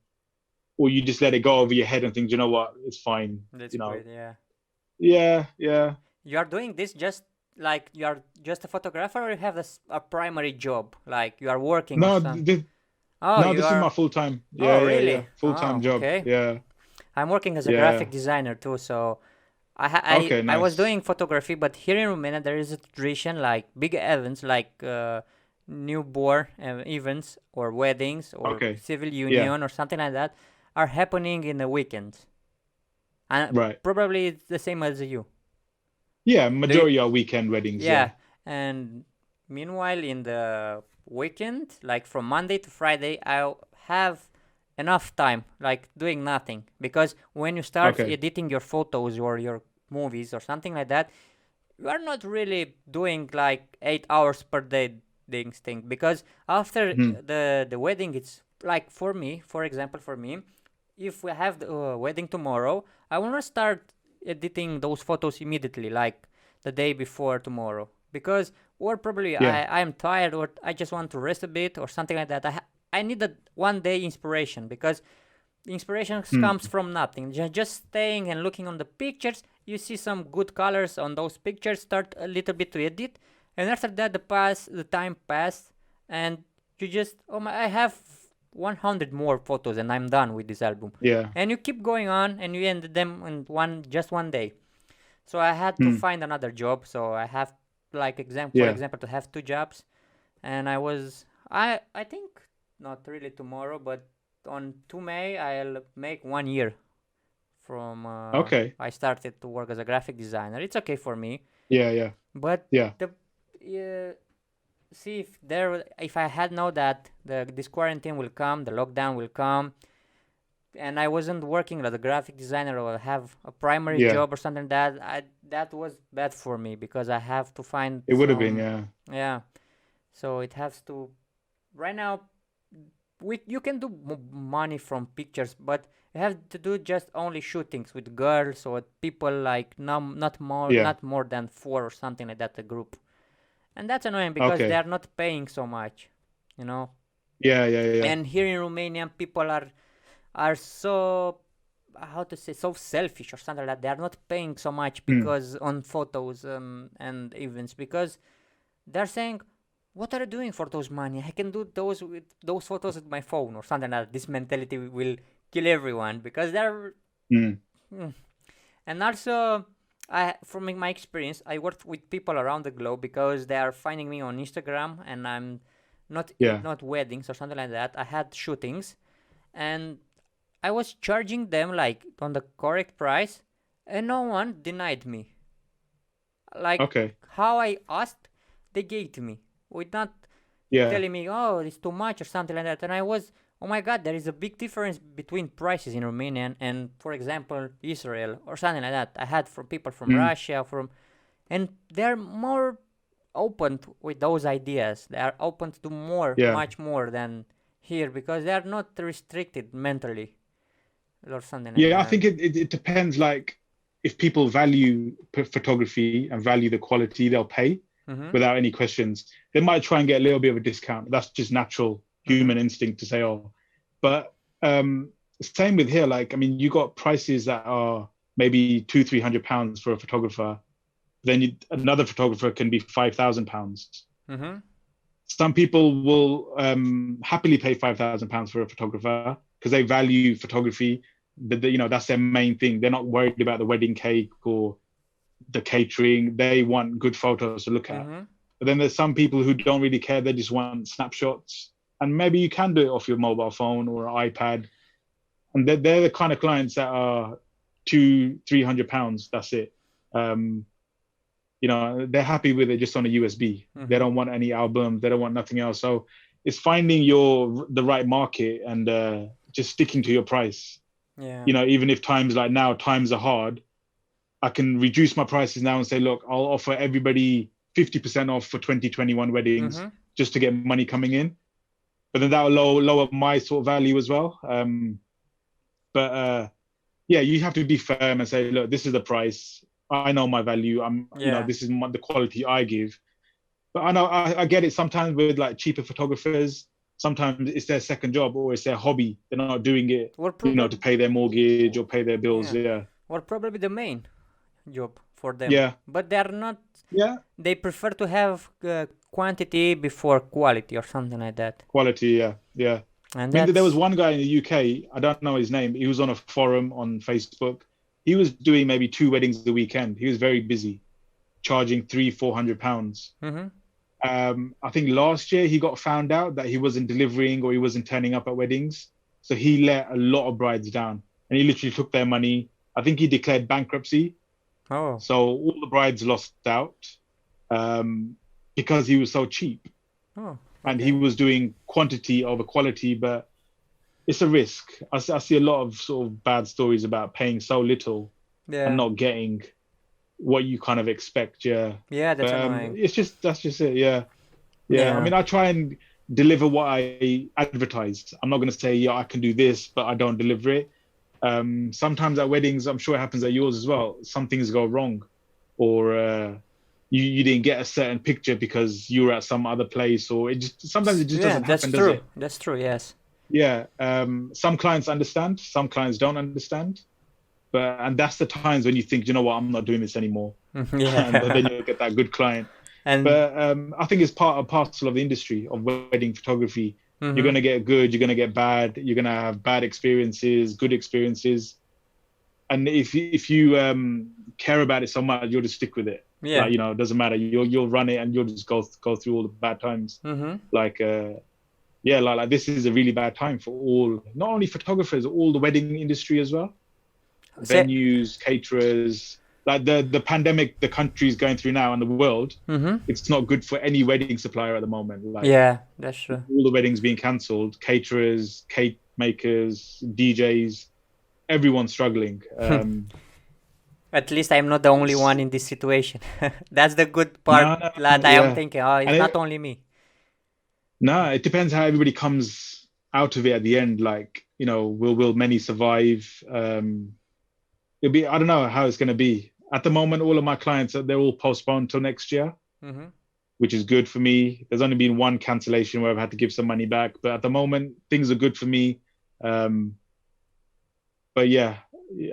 or you just let it go over your head and think, you know what, it's fine, That's you know. great. Yeah. Yeah, yeah. You are doing this just like you are just a photographer, or you have a primary job, like you are working or No, something? Oh, no, you this is my are. full time. Oh, Yeah, yeah, yeah. really? Full Oh, time job. okay. Yeah, I'm working as a graphic yeah. designer too, so I Okay, I was nice. doing photography, but here in Romania there is a tradition like big events like newborn events or weddings or Okay, civil yeah, union or something like that are happening in the weekends, and right. probably it's the same as you. Yeah, Do you? majority are weekend weddings. Yeah, Yeah. and meanwhile in the weekend, like from Monday to Friday, I'll have enough time, like doing nothing. Because when you start Okay. editing your photos or your movies or something like that, you are not really doing like 8 hours per day thing. Because after Hmm. the wedding, it's like for me, for example, for me, if we have the wedding tomorrow, I want to start editing those photos immediately, like the day before tomorrow, because or probably Yeah. I am tired or I just want to rest a bit or something like that. I need that one day inspiration because inspiration Hmm. comes from nothing. Just staying and looking on the pictures, you see some good colors on those pictures. Start a little bit to edit, and after that, the time passed, and you just oh my, I have 100 more photos, and I'm done with this album. Yeah. And you keep going on, and you end them in one day. So I had to Hmm. find another job. So I have for Yeah. example to have two jobs, and I think not really tomorrow, but on 2 May I'll make 1 year from Okay. I started to work as a graphic designer. It's okay for me, Yeah. Yeah. but Yeah. the see if I had known that this quarantine will come, the lockdown will come, and I wasn't working as a graphic designer or have a primary Yeah. job or something that was bad for me because I have to find It would have been. some. Yeah. Yeah, so it has to right now you can do money from pictures, but you have to do just only shootings with girls or people like Yeah. not more than four or something like that a group, and that's annoying because they Okay. are not paying so much, you know. Yeah. Yeah. Yeah. And here in Romania, people are so how to say so selfish or something like that. They are not paying so much Hmm. because on photos and events because they're saying, "What are you doing for those money? I can do those photos with my phone or something like that." This mentality will kill everyone because they're. Hmm. Mm. And also, from my experience, I worked with people around the globe because they are finding me on Instagram, and I'm Yeah. not weddings or something like that. I had shootings, and I was charging them like on the correct price, and no one denied me. Like Okay. how I asked, they gave to me with not Yeah. telling me, oh, it's too much or something like that. And I was, oh my God, there is a big difference between prices in Romania and, for example, Israel or something like that. I had from people from Hmm. Russia, and they're more open with those ideas. They are open to do Yeah. much more than here because they are not restricted mentally or something like Yeah. I that. think it depends. Like, if people value photography and value the quality, they'll pay Mm-hmm. without any questions. They might try and get a little bit of a discount. That's just natural Mm-hmm. human instinct to say, oh. But same with here. Like, I mean, you got prices that are maybe £200-300 for a photographer. Then another photographer can be £5,000. Mm-hmm. Some people will happily pay £5,000 for a photographer because they value photography. That's their main thing. They're not worried about the wedding cake or the catering. They want good photos to look at. Mm-hmm. But then there's some people who don't really care. They just want snapshots. And maybe you can do it off your mobile phone or iPad. And they're the kind of clients that are £200-300. That's it. Um, they're happy with it just on a USB. They Mm-hmm. don't want any albums. They don't want nothing else. So it's finding the right market and just sticking to your price. Yeah. Even if times are hard, I can reduce my prices now and say, look, I'll offer everybody 50% off for 2021 weddings Mm-hmm. just to get money coming in. But then that will lower my sort of value as well. But yeah, you have to be firm and say, look, this is the price. I know my value. Yeah. This is the quality I give. But I know I get it sometimes with like cheaper photographers. sometimes it's their second job or it's their hobby. They're not doing it, Or to pay their mortgage or pay their bills. Yeah. or probably the main job for them. Yeah. But they are not. Yeah. They prefer to have quantity before quality or something like that. Quality. Yeah. Yeah. And I mean, there was one guy in the UK. I don't know his name. He was on a forum on Facebook. He was doing maybe 2 weddings a weekend. He was very busy, charging £300-400. Mm-hmm. I think last year he got found out that he wasn't delivering or he wasn't turning up at weddings. So he let a lot of brides down and he literally took their money. I think he declared bankruptcy. Oh. So all the brides lost out because he was so cheap. Oh. And he was doing quantity over quality, but it's a risk. I see a lot of sort of bad stories about paying so little and not getting what you kind of expect. Yeah. Yeah, that's annoying. That's just it. Yeah. I mean, I try and deliver what I advertised. I'm not going to say, yeah, I can do this, but I don't deliver it. Sometimes at weddings, I'm sure it happens at yours as well. Some things go wrong, or you didn't get a certain picture because you were at some other place, or sometimes it just doesn't happen. That's true. Does it? That's true. Yes. Yeah. Some clients understand. Some clients don't understand. And that's the times when you think, you know what, I'm not doing this anymore. Yeah. And then you get that good client. But I think it's part and parcel of the industry of wedding photography. Mm-hmm. You're going to get good, you're going to get bad, you're going to have bad experiences, good experiences. And if you care about it so much, you'll just stick with it. Yeah. Like, it doesn't matter. You'll run it and you'll just go through all the bad times. Mm-hmm. Like this is a really bad time for all, not only photographers, all the wedding industry as well. Venues, caterers, like the pandemic the country's going through now and the world, it's not good for any wedding supplier at the moment. Like, yeah, that's true. All the weddings being cancelled, caterers, cake makers, DJs, everyone's struggling. At least I'm not the only one in this situation. That's the good part that I am thinking. Oh, it's not only me. No, it depends how everybody comes out of it at the end. Like, will many survive? I don't know how it's going to be. At the moment, all of my clients, they're all postponed till next year, which is good for me. There's only been one cancellation where I've had to give some money back. But at the moment, things are good for me. But yeah,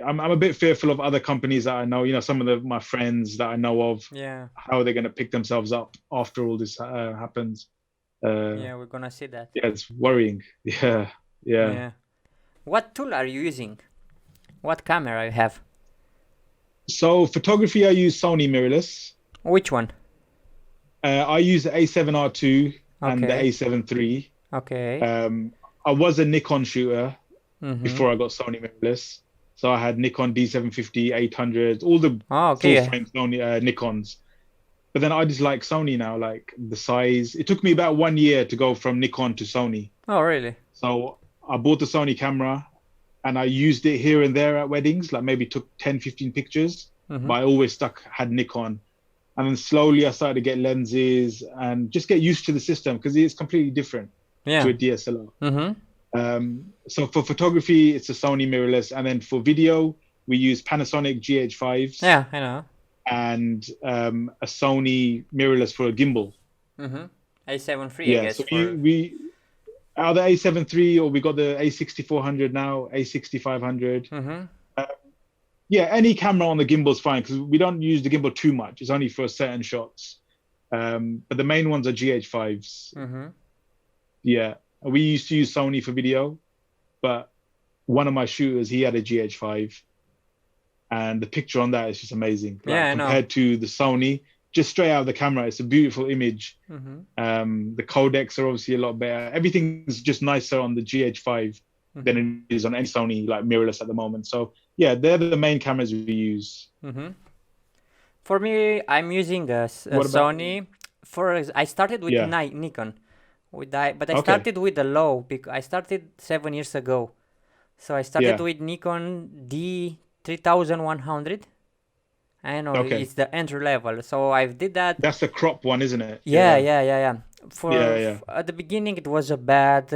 I'm a bit fearful of other companies that I know, some of my friends that I know of, how they're going to pick themselves up after all this happens. We're going to see that. Yeah, it's worrying. Yeah. What tool are you using? What camera you have? So photography, I use Sony mirrorless. Which one? I use the A7R2 and the A7 III. Okay. I was a Nikon shooter before I got Sony mirrorless. So I had Nikon D750, 800, all the full-frame Sony Nikons. But then I just like Sony now, like the size. It took me about 1 year to go from Nikon to Sony. Oh, really? So I bought the Sony camera and I used it here and there at weddings, like maybe took 10, 15 pictures, but I always had Nikon. And then slowly I started to get lenses and just get used to the system because it's completely different to a DSLR. So for photography, it's a Sony mirrorless. And then for video, we use Panasonic GH5s. Yeah, I know. And a Sony mirrorless for a gimbal. A7 III, I guess. So we either A7 III or we got the A6400 now, A6500. Any camera on the gimbal is fine because we don't use the gimbal too much. It's only for certain shots. But the main ones are GH5s. Yeah, we used to use Sony for video, but one of my shooters, he had a GH5. And the picture on that is just amazing. Compared to the Sony, just straight out of the camera, it's a beautiful image. The codecs are obviously a lot better. Everything's just nicer on the GH5 than it is on any Sony like mirrorless at the moment. So yeah, they're the main cameras we use. For me, I'm using a Sony. I started with Nikon, but I started with the low because I started 7 years ago. So I started with Nikon D3100. I know it's the entry level. So I did that. That's the crop one, isn't it? Yeah. At the beginning, it was a bad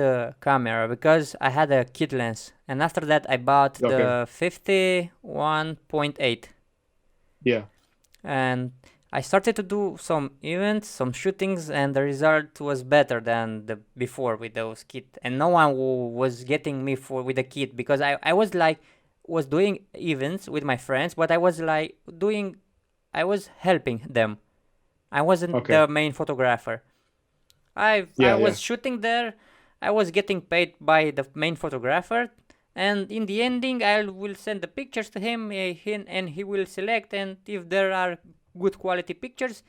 camera because I had a kit lens, and after that, I bought the 51.8. Yeah. And I started to do some events, some shootings, and the result was better than the before with those kit. And no one was getting me for with the kit because I was like was doing events with my friends, but I was helping them. I wasn't Okay. the main photographer. I Yeah, yeah. was shooting there. I was getting paid by the main photographer, and in the ending, I will send the pictures to him, and he will select. And if there are good quality pictures,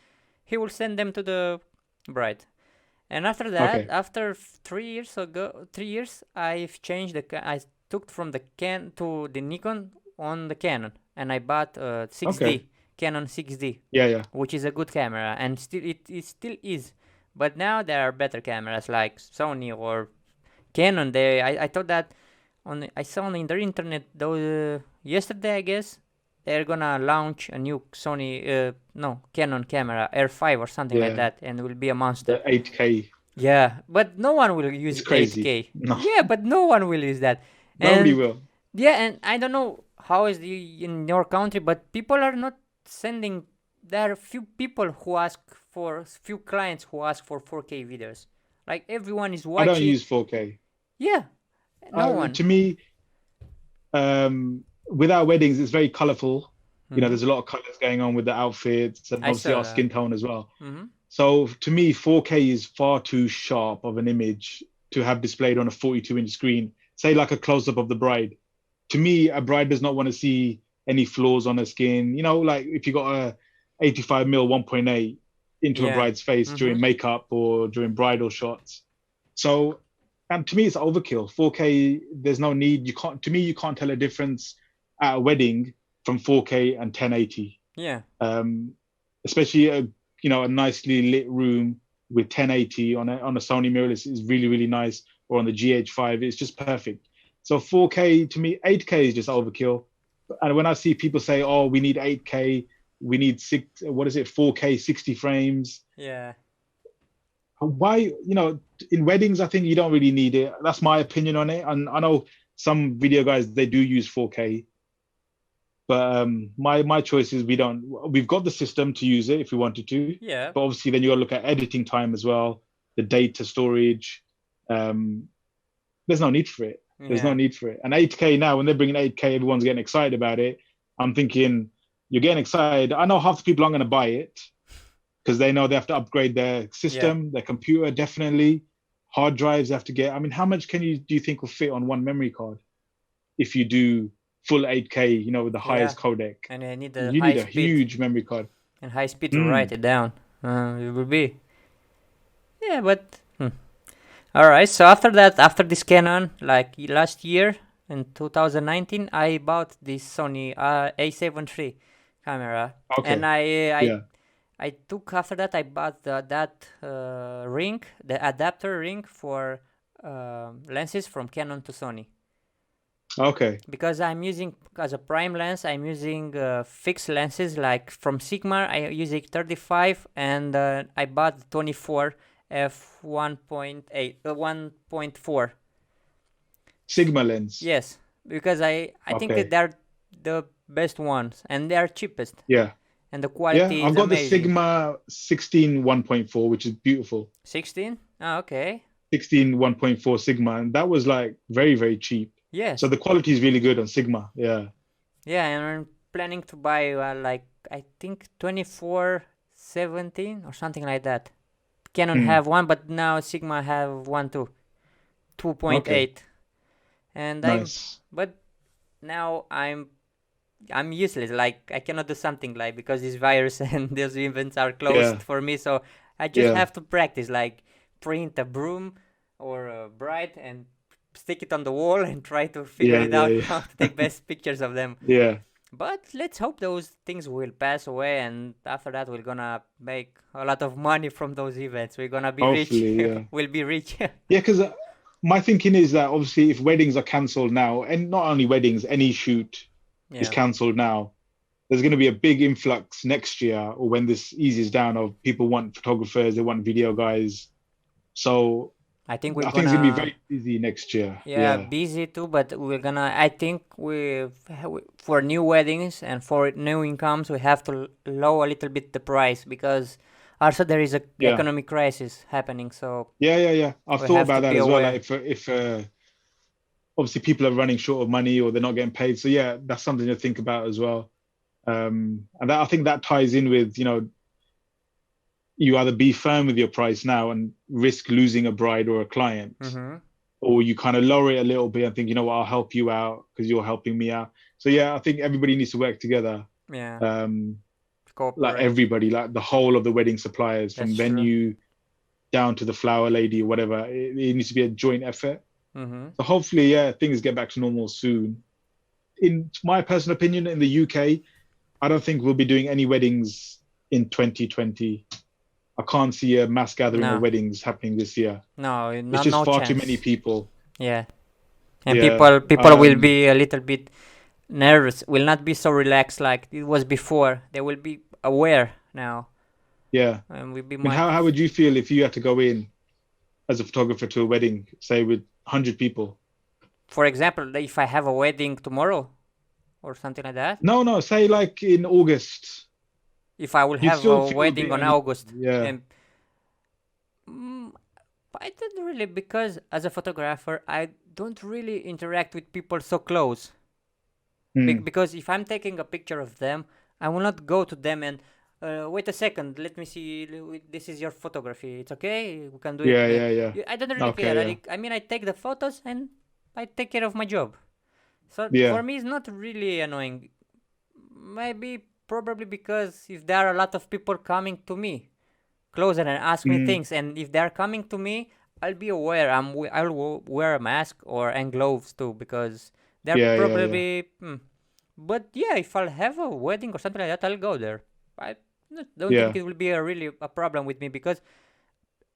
he will send them to the bride. And after that, Okay. after 3 years ago, 3 years, I've changed I took from the Can to the Nikon on the Canon, and I bought a Okay. 6D Canon 6D, Yeah, yeah. which is a good camera, and it still is. But now there are better cameras like Sony or Canon. I thought that I saw on the internet those yesterday, I guess. They're gonna launch a new Sony, no, Canon camera, R5 or something like Yeah. that, and it will be a monster. The 8K. Yeah, but no one will use It's crazy. 8K. No, Yeah, but no one will use that. nobody And will. yeah, and I don't know how is the in your country, but people are not sending. There are few people who ask for few clients who ask for 4K videos. Like everyone is I don't watching. use 4K. Yeah, no one. To me, with our weddings, it's very colorful. You know, Mm-hmm. there's a lot of colors going on with the outfits and I obviously saw our that. skin tone as well. Mm-hmm. So to me, 4K is far too sharp of an image to have displayed on a 42-inch screen. Say like a close-up of the bride. To me, a bride does not want to see any flaws on her skin. You know, like if you got a 85 mil 1.8 into a Yeah. bride's face Mm-hmm. during makeup or during bridal shots. So, and to me, it's overkill. 4K, there's no need. You can't. To me, you can't tell a difference at a wedding from 4K and 1080. Yeah. Um, especially a nicely lit room with 1080 on a Sony mirrorless is really really nice, or on the GH5, it's just perfect. So 4K to me, 8K is just overkill. And when I see people say, "Oh, we need 8K, we need what is it, 4K 60 frames," Yeah. why? In weddings, I think you don't really need it. That's my opinion on it. And I know some video guys they do use 4K, but my choice is we don't. We've got the system to use it if we wanted to, Yeah. but obviously then you got to look at editing time as well, the data storage. Um, there's no need for it. There's no Yeah. need for it. And 8K now, when they're bringing 8K, everyone's getting excited about it. I'm thinking you're getting excited. I know half the people aren't going to buy it because they know they have to upgrade their Yeah. system, their computer, definitely. Hard drives they have to get. I mean, how much do you think will fit on one memory card if you do full 8K, with the Yeah. highest codec? And I need a You high need a speed huge memory card. and high speed to write Mm. it down. It will be. Yeah, but all right. So after that, after this Canon, like last year in 2019, I bought this Sony A7 III camera, and Okay. I Yeah. I took after that I bought that ring, the adapter ring for lenses from Canon to Sony. Okay. Because I'm using as a prime lens, I'm using fixed lenses like from Sigma. I using 35, and I bought 24 f 1.8 1.4. Sigma lens. Yes, because I think Okay. they're the best ones and they are cheapest, Yeah. and the Yeah. quality I've is got the amazing. Sigma 16 1.4, which is beautiful. 16? Oh, okay. 16 1.4 Sigma. And that was like very, very cheap. So Yes. the quality is really good on Sigma. Yeah. Yeah, and I'm planning to buy like I think 24-17 or something like that. Canon Hmm. have one, but now Sigma have one too, Okay. 2.8. And Nice. but now I'm useless. Like I cannot do something like because this virus and those events are closed Yeah. for me. So I just Yeah. have to practice, like print a broom or a bride and stick it on the wall and try to figure Yeah. it Yeah. out Yeah. how to take best pictures of them. Yeah. But let's hope those things will pass away, and after that we're gonna make a lot of money from those events. We're gonna be rich. Hopefully. Yeah. We'll be rich. Yeah. Because my thinking is that obviously if weddings are cancelled now, and not only weddings, any shoot is Yeah. cancelled now, there's going to be a big influx next year or when this eases down of people want photographers, they want video guys. So I think we're I think it's gonna be gonna, very busy next year. yeah, Yeah, busy too, but I think for new weddings and for new incomes, we have to lower a little bit the price because also there is a yeah, economic crisis happening, so yeah. I've we thought have to about that be as well. Like aware. if obviously people are running short of money or they're not getting paid, so yeah, that's something to think about as well. And I think that ties in with, you either be firm with your price now and risk losing a bride or a client, Mm-hmm. or you kind of lower it a little bit and think, you know what, I'll help you out because you're helping me out. So yeah, I think everybody needs to work together. Yeah, Um, like cooperate. everybody, like the whole of the wedding suppliers, That's from true. venue down to the flower lady or whatever. It needs to be a joint effort. Mm-hmm. So hopefully, yeah, things get back to normal soon. In my personal opinion, in the UK, I don't think we'll be doing any weddings in 2020. I can't see a mass gathering of No, weddings happening this year. no, It's no, just no far too many chance. people. Yeah, and Yeah. people will be a little bit nervous. Will not be so relaxed like it was before. They will be aware now, Yeah. and will be I mean, much. how would you feel if you had to go in as a photographer to a wedding, say with 100 people? For example, if I have a wedding tomorrow or something like that, No, no, say like in August. if I will You'd have still a feel a wedding bit on uneasy. August, Yeah. and mm, I don't really, because as a photographer, I don't really interact with people so close. Hmm. Because if I'm taking a picture of them, I will not go to them and wait a second. Let me see. This is your photography. It's okay. We can do it. Yeah, yeah, yeah. I don't really care. Okay, yeah. I mean, I take the photos and I take care of my job. So for Yeah. me, it's not really annoying. Maybe probably because if there are a lot of people coming to me closer and ask me Mm. things, and if they're coming to me, I'll be aware. I'll wear a mask or and gloves too because they're Yeah, yeah, yeah. probably. But yeah, if I'll have a wedding or something like that, I'll go there. I don't think Yeah. it will be really a problem with me because,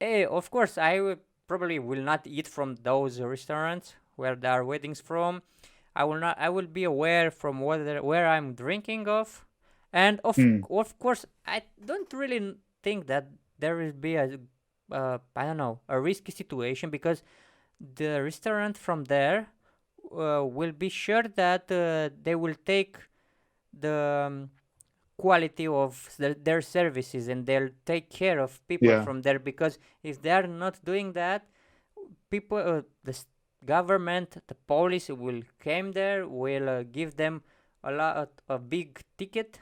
of course, probably will not eat from those restaurants where there are weddings from. I will not. I will be aware from where I'm drinking of, and Mm. of course, I don't really think that there will be a I don't know, a risky situation because the restaurant from there will be sure that they will take the quality of their services and they'll take care of people Yeah. from there because if they're not doing that, people government, the police will came there, will give them a big ticket,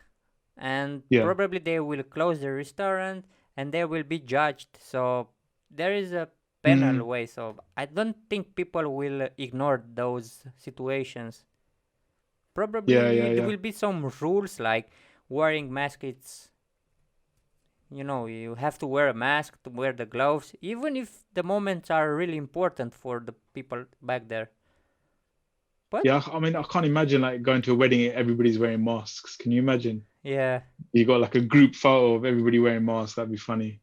and Yeah. probably they will close the restaurant and they will be judged. So there is a penal Mm. way. So I don't think people will ignore those situations. Yeah, Probably yeah, there yeah. will be some rules like wearing mask. It's, you have to wear a mask, to wear the gloves, even if the moments are really important for the people back there. But Yeah, I mean, I can't imagine like going to a wedding and everybody's wearing masks. Can you imagine? yeah, You got like a group photo of everybody wearing masks. That'd be funny.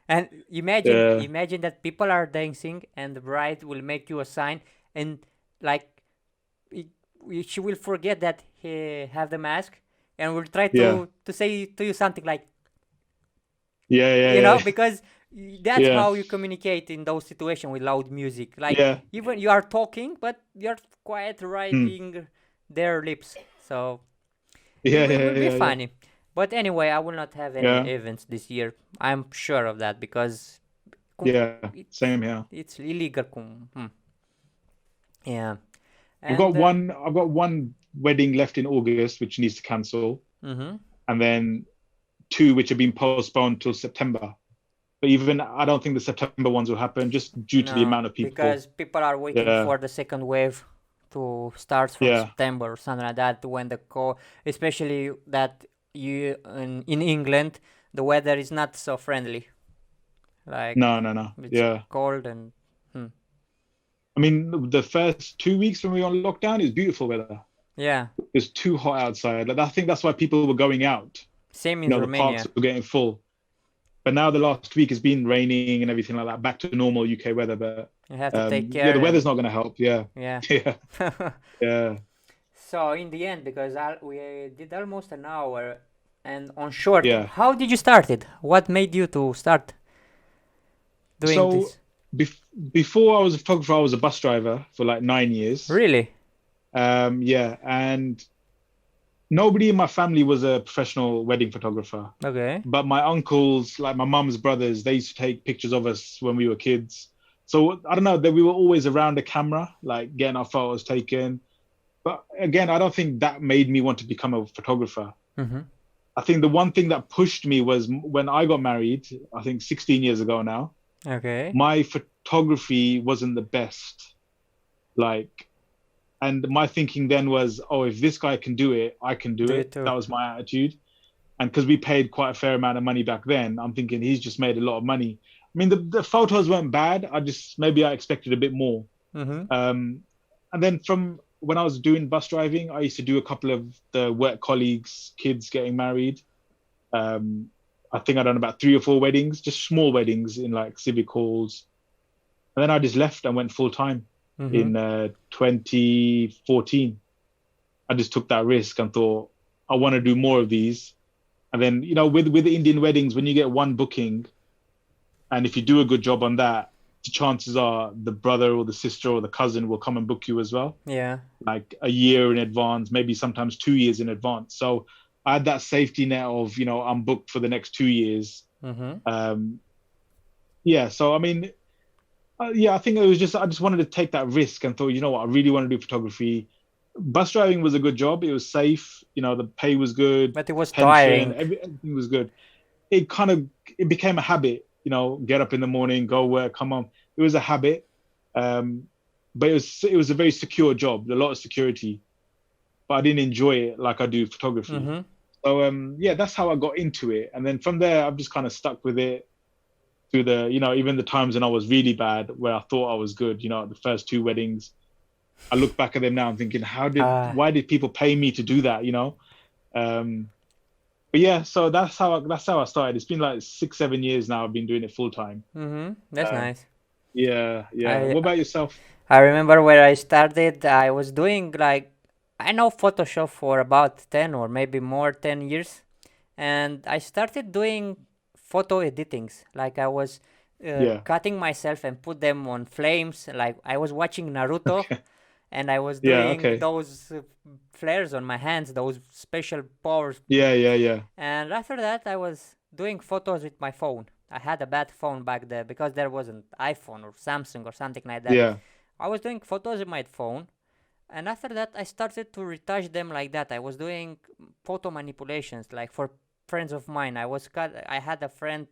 and imagine Yeah. imagine that people are dancing and the bride will make you a sign and like it, she will forget that he have the mask and will try Yeah. to say to you something like, Yeah, yeah, yeah. because that's Yeah. how you communicate in those situations with loud music. Like Yeah. even you are talking, but you're quiet Mm. writing their lips. So Yeah, it yeah, will be yeah, yeah. funny. But anyway, I will not have any Yeah. events this year. I'm sure of that because Yeah. it's Same here. it's illegal. Yeah, I've got and one I've got one wedding left in August which needs to cancel, mhm. and then two which have been postponed till September. But even I don't think the September ones will happen just due to the No, amount of people. because people are waiting Yeah. for the second wave to start from Yeah. September or something like that. When especially that in England, the weather is not so friendly. Like No, no, no. it's Yeah. cold and I mean, the first 2 weeks when we were on lockdown, it was beautiful weather. yeah, It was too hot outside. Like I think that's why people were going out. same in The parks Romania. were getting full. But now the last week has been raining and everything like that, back to normal UK weather. But You have to take yeah, the care weather's and not going to help. Yeah, yeah. yeah, yeah, So in the end, because we did almost an hour, and on short, yeah. how did you start it? What made you to start doing So this? Bef- Before I was a photographer, I was a bus driver for like 9 years. Really? Yeah, and nobody in my family was a professional wedding photographer. Okay. But my uncles, like my mum's brothers, they used to take pictures of us when we were kids. So I don't know that we were always around the camera, like getting our photos taken. But again, I don't think that made me want to become a photographer. Mm-hmm. I think the one thing that pushed me was when I got married, I think 16 years ago now, Okay. my photography wasn't the best. Like, and my thinking then was, oh, if this guy can do it, I can do Do it it. too. That was my attitude. And because we paid quite a fair amount of money back then, I'm thinking he's just made a lot of money. I mean, the photos weren't bad. Maybe I expected a bit more. Mm-hmm. And then from when I was doing bus driving, I used to do a couple of the work colleagues, kids getting married. Um, I think I done about 3 or 4 weddings, just small weddings in like civic halls. And then I just left and went full time Mm-hmm. in 2014. I just took that risk and thought I want to do more of these. And then, with the Indian weddings, when you get one booking, and if you do a good job on that, the chances are the brother or the sister or the cousin will come and book you as well, Yeah. like a year in advance, maybe sometimes 2 years in advance. So I had that safety net of, I'm booked for the next 2 years. Mm-hmm. Um, yeah. So I mean, yeah, I think it was I just wanted to take that risk and thought, you know what, I really want to do photography. Bus driving was a good job. It was safe. The pay was good, But it was pension, tiring. everything was good. It became a habit, get up in the morning, go work, come home. It was a habit. Um, but it was a very secure job, a lot of security. But I didn't enjoy it like I do photography. Mm-hmm. So yeah, that's how I got into it. And then from there I've just kind of stuck with it through even the times when I was really bad, where I thought I was good, the first 2 weddings. I look back at them now and thinking, Ah. why did people pay me to do that? Um, but yeah, so that's how I started. It's been like 6, 7 years now. I've been doing it full time. Mm-hmm. That's Uh, nice. yeah, yeah. I What about yourself? I remember where I started. I was doing like I know Photoshop for about 10 or maybe more 10 years, and I started doing photo editings. Like I was Yeah, cutting myself and put them on flames. Like I was watching Naruto, and I was yeah. doing Okay. those flares on my hands, those special powers. Yeah, yeah, yeah, And after that, I was doing photos with my phone. I had a bad phone back there because there wasn't iPhone or Samsung or something like that. yeah, I was doing photos with my phone, and after that, I started to retouch them like that. I was doing photo manipulations, like for friends of mine. I had a friend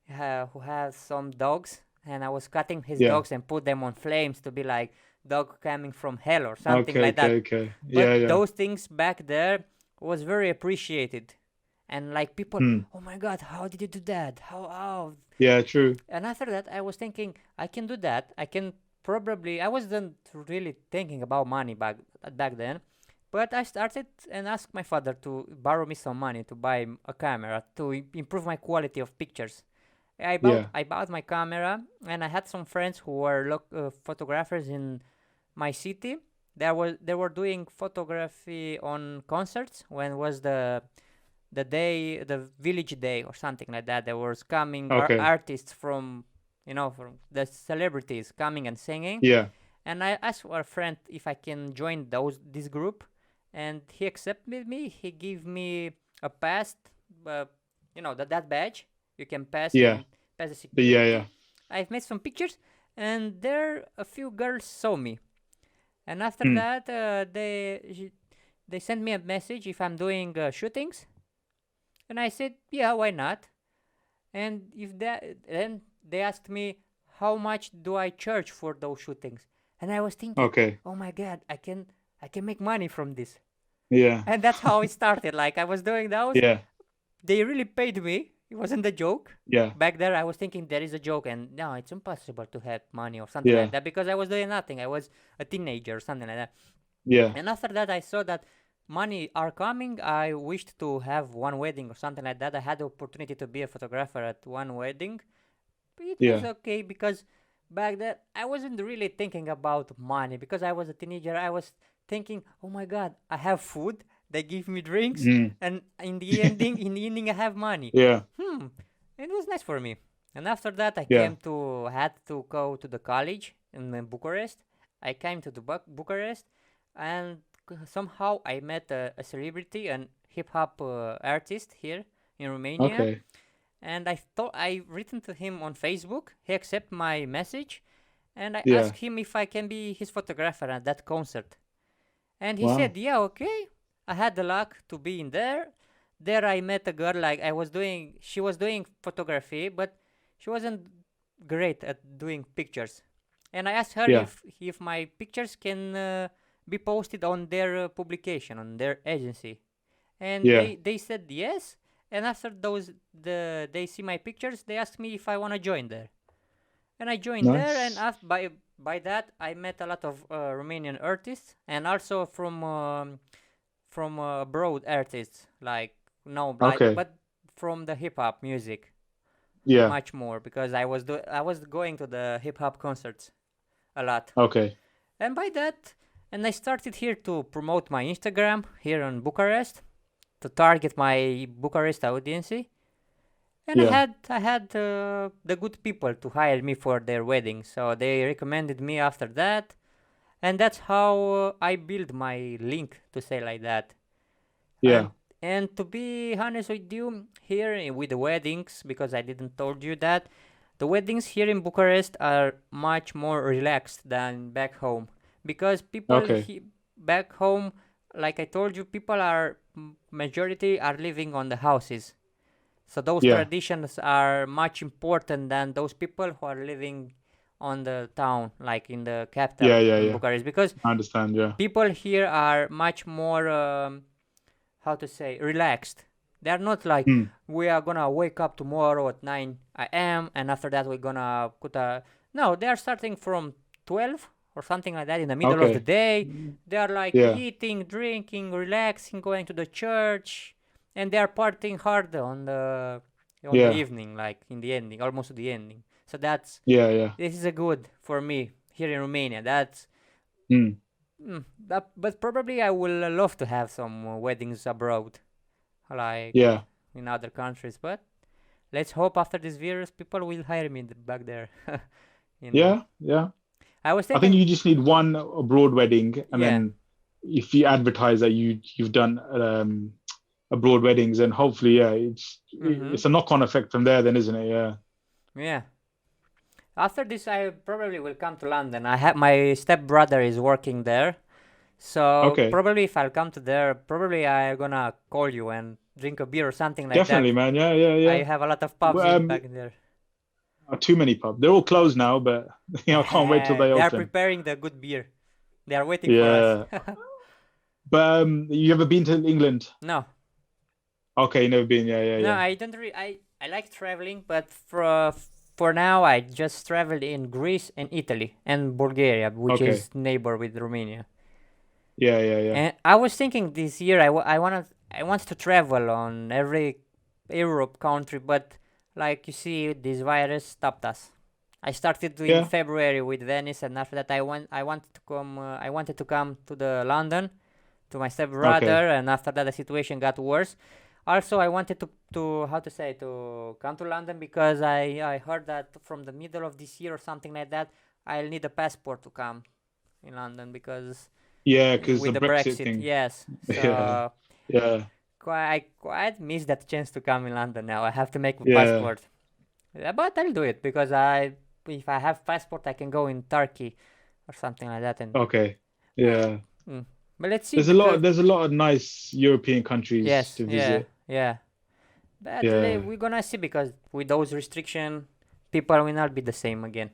who has some dogs, and I was cutting his yeah. dogs and put them on flames to be like dog coming from hell or something Okay, like okay, that. okay. Yeah, But yeah. those things back there was very appreciated, and like people, Hmm. oh my god, how did you do that? How? Yeah, true. And after that, I was thinking, I can do that. I can probably. I wasn't really thinking about money back then, but I started and asked my father to borrow me some money to buy a camera to improve my quality of pictures. Yeah, I bought my camera, and I had some friends who were photographers in my city. They were doing photography on concerts when was the village day or something like that. There was coming okay. artists from from the celebrities coming and singing, Yeah, and I asked our friend if I can join this group, and he accepted me. He gave me a pass, uh, that badge you can pass yeah, and pass the yeah, yeah. security. I've made some pictures, and there a few girls saw me, and after Hmm. that they sent me a message if I'm doing shootings, and I said yeah, why not? And if that then they asked me how much do I charge for those shootings, and I was thinking, Okay. oh my god, I can make money from this, Yeah, and that's how it started. Like I was doing those, yeah, they really paid me. It wasn't a joke. yeah, Back there, I was thinking there is a joke, and no, it's impossible to have money or something like yeah, that because I was doing nothing. I was a teenager or something like that. yeah, And after that, I saw that money are coming. I wished to have one wedding or something like that. I had the opportunity to be a photographer at one wedding. It was yeah. okay because back then I wasn't really thinking about money because I was a teenager. I was thinking, oh my god, I have food. They give me drinks, Mm. and in the ending, I have money. Yeah. Hmm, it was nice for me. And after that, Yeah. had to go to the college in Bucharest. I came to the Bucharest, and somehow I met a celebrity, an hip hop artist here in Romania. Okay. And I thought I written to him on Facebook. He accepted my message, and I Yeah. asked him if I can be his photographer at that concert. And he Wow. said, "Yeah, okay." I had the luck to be in there. There I met a girl like I was doing. She was doing photography, but she wasn't great at doing pictures. And I asked her Yeah. if my pictures can be posted on their publication on their agency, and Yeah. they said yes. And after they see my pictures, they asked me if I want to join there, and I joined there. And Nice. after by that I met a lot of Romanian artists, and also from abroad artists, like no like Okay. but from the hip hop music Yeah. much more, because I was going to the hip hop concerts a lot. Okay. And by that, and I started here to promote my Instagram here in Bucharest, to target my Bucharest audience. And Yeah. I had the good people to hire me for their wedding, so they recommended me after that, and that's how I built my link, to say like that. Yeah. And and to be honest with you, here with the weddings, because I didn't told you that, the weddings here in Bucharest are much more relaxed than back home, because Okay. back home, like I told you, people are majority are living on the houses. So those Yeah. traditions are much important than those people who are living on the town, like in the capital Yeah. Yeah. in Yeah. Bucharest, because I understand. Yeah. people here are much more how to say, relaxed. They're not like, Mm. we are gonna wake up tomorrow at 9 a.m. and after that we're gonna put a, no, they are starting from 12 or something like that in the middle of the Okay. day. They are like Yeah. eating, drinking, relaxing, going to the church, and they are partying hard on the Yeah. evening, like in the ending, almost to the ending. So that's, Yeah. Yeah. this is a good for me here in Romania. That's Mm. but probably I will love to have some weddings abroad, like Yeah. in other countries. But let's hope after this virus, people will hire me back there. Yeah. Yeah. I was I think thinking, you just need one abroad wedding, and yeah, then if you advertise that you've done abroad weddings, and hopefully, yeah, mm-hmm, it's a knock-on effect from there, then, isn't it? Yeah. yeah. After this, I probably will come to London. I have my stepbrother is working there, so Okay. probably if I'll come to there, probably I'm gonna call you and drink a beer or something like that. Definitely, man. Yeah. Yeah. I Yeah. have a lot of pubs Well, in back in there. too many pubs. They're all closed now, but I can't wait till they They are open. preparing the good beer. They are waiting for us. Yeah. But you ever been to England? No, Okay, you never been. Yeah. Yeah. no, Yeah. I don't. I like traveling, but for now, I just traveled in Greece and Italy and Bulgaria, which Okay. is neighbor with Romania. Yeah. Yeah. Yeah. And I was thinking this year, I want to travel on every Europe country, but like you see, this virus stopped us. I started in Yeah. February with Venice, and after that, I wanted to come. I wanted to come to the London to my Okay. stepbrother, and after that, the situation got worse. Also, I wanted to how to say, to come to London, because I heard that from the middle of this year or something like that, I'll need a passport to come in London, because Yeah, because the with the Brexit Brexit, thing. yes. Yeah. So Yeah. I quite miss that chance to come in London now. I have to make a Yeah. passport. Yeah, but I'll do it, because I if I have passport, I can go in Turkey or something like that. And Okay. uh, Yeah. mm. But let's see, because There's a lot of nice European countries yes, to yeah, visit. yeah. But Yeah. we're gonna see, because with those restriction, people will not be the same again.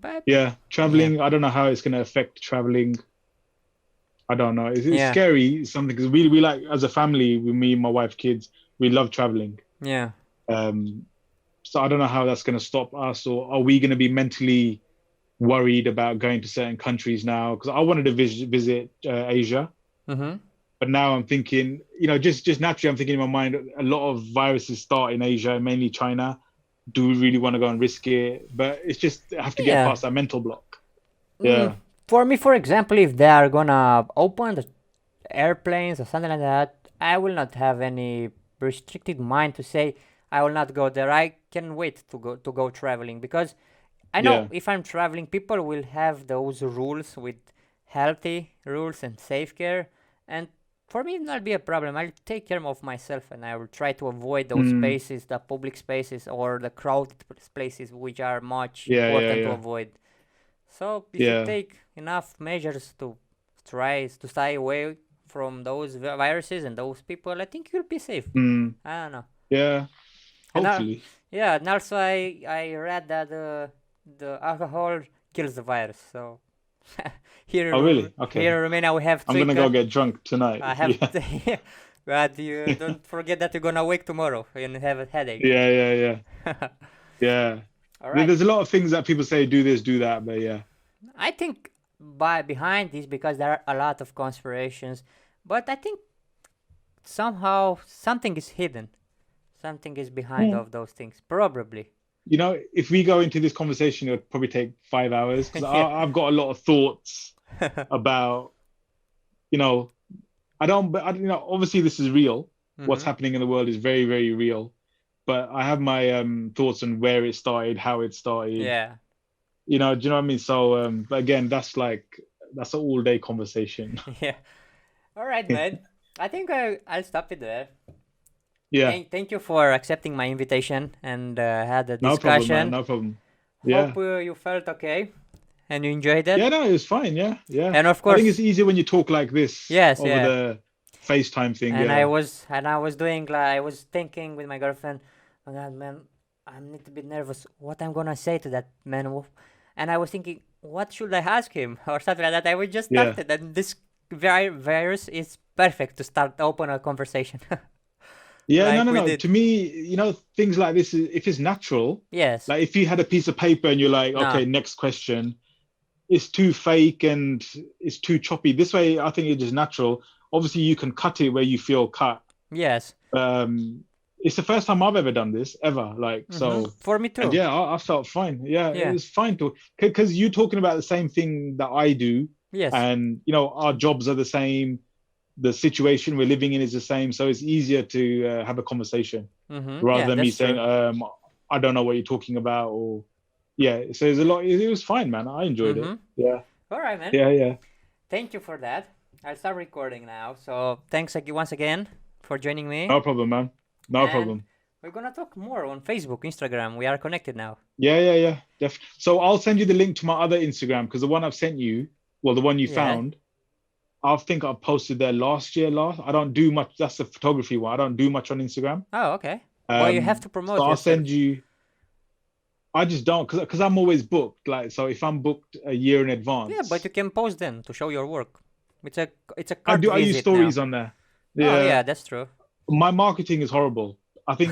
But Yeah. yeah, Traveling, I don't know how it's gonna affect traveling. I don't know. It's yeah, scary, something, because we like, as a family, with me, my wife, kids, we love traveling. yeah, Um, so I don't know how that's gonna stop us, or are we gonna be mentally worried about going to certain countries now? Because I wanted to visit Asia. mm-hmm. But now I'm thinking, just naturally, I'm thinking in my mind, a lot of viruses start in Asia, mainly China. Do we really want to go and risk it? But it's just, I have to get Yeah. past that mental block. Mm, Yeah. for me, for example, if they are gonna open the airplanes or something like that, I will not have any restricted mind to say I will not go there. I can wait to go traveling because I know Yeah. if I'm traveling, people will have those rules with healthy rules and safe care, and for me, it'll not be a problem. I'll take care of myself, and I will try to avoid those Mm. spaces, the public spaces or the crowded places, which are much Yeah, yeah, important to yeah. avoid. So if you Yeah. take enough measures to try to stay away from those viruses and those people, I think you'll be safe. Mm. I don't know. Yeah. And Hopefully. yeah, and also I read that the alcohol kills the virus. So Oh, really? Okay. here in Romania we have I'm gonna go trick. get drunk tonight. I have, Yeah. but you don't forget that you're gonna wake tomorrow and have a headache. Yeah, yeah, yeah. Yeah. All right. There's a lot of things that people say, do this, do that, but yeah. I think by behind this because there are a lot of conspirations, but I think somehow something is hidden. Something is behind Hmm. of those things. Probably. You know, if we go into this conversation, it'll probably take 5 hours because Yeah. I've got a lot of thoughts about, you know, you know, obviously this is real. What's Mm-hmm. happening in the world is very, very real. But I have my thoughts on where it started, how it started. Yeah. You know, do you know what I mean? So, but again, that's an all day conversation. Yeah. All right, man. I think I'll stop it there. Yeah, Thank you for accepting my invitation and had a no problem, man. discussion. No problem. Yeah. Hope you felt okay and you enjoyed it. Yeah, no, it was fine. Yeah, yeah. And of I think it's course, easier when you talk like this yes, over yeah. the FaceTime thing. And Yeah, I was doing like I was thinking with my girlfriend, oh God, man, I'm a little bit nervous. What I'm gonna say to that man? And I was thinking, what should I ask him or something like that. I was just yeah. started, and this virus is perfect to start open a conversation Yeah, no, like no, we no. did. To me, you know, things like this, if it's natural, Yes. like if you had a piece of paper and you're like, No. okay, next question, it's too fake and it's too choppy. This way, I think it's just natural. Obviously, you can cut it where you feel cut. Yes. It's the first time I've ever done this, ever. Like, Mm-hmm. so, For me and too. yeah, I felt fine. Yeah, it Yeah. was fine to, because you're talking about the same thing that I do. Yes. And, you know, our jobs are the same. The situation we're living in is the same. So it's easier to have a conversation Mm-hmm. rather Yeah, than me that's saying, true. I don't know what you're talking about. Or, yeah, so there's a lot. It was fine, man. I enjoyed it. Mm-hmm. Yeah, All right, man. yeah, yeah. Thank you for that. I'll start recording now. So thanks once again for joining me. No problem, man. No And problem. we're gonna talk more on Facebook, Instagram. We are connected now. Yeah, yeah, yeah. So I'll send you the link to my other Instagram because the one I've sent you, well, the one you Yeah. found, I think I posted there last year. I don't do much. That's the photography one. I don't do much on Instagram. Oh, okay. Well, you have to So promote I'll yourself. send you. I just don't because I'm always booked. Like, so if I'm booked a year in Yeah, but you advance, can post then to show your work. It's a I cart do. I use visit now. stories on there. Oh Yeah, yeah, that's true. my marketing is horrible. I think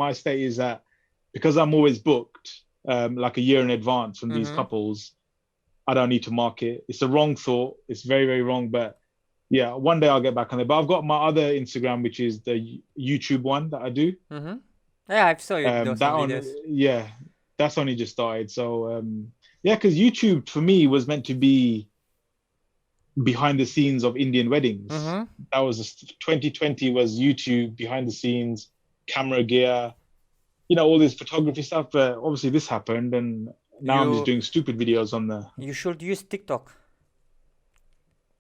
my state is that because I'm always booked, like a year in advance from these Mm-hmm. couples, I don't need to market. It's a wrong thought. It's very, very wrong. But yeah, one day I'll get back on it. But I've got my other Instagram, which is the YouTube one that I do. Mm-hmm. Yeah, I saw you do That some one, videos. yeah, that's only just started. So yeah, because YouTube for me was meant to be behind the scenes of Indian weddings. Mm-hmm. That was 2020 was YouTube behind the scenes, camera gear, you know, all this photography stuff. But obviously this happened, and now I'm just You doing stupid videos on there. you should use TikTok.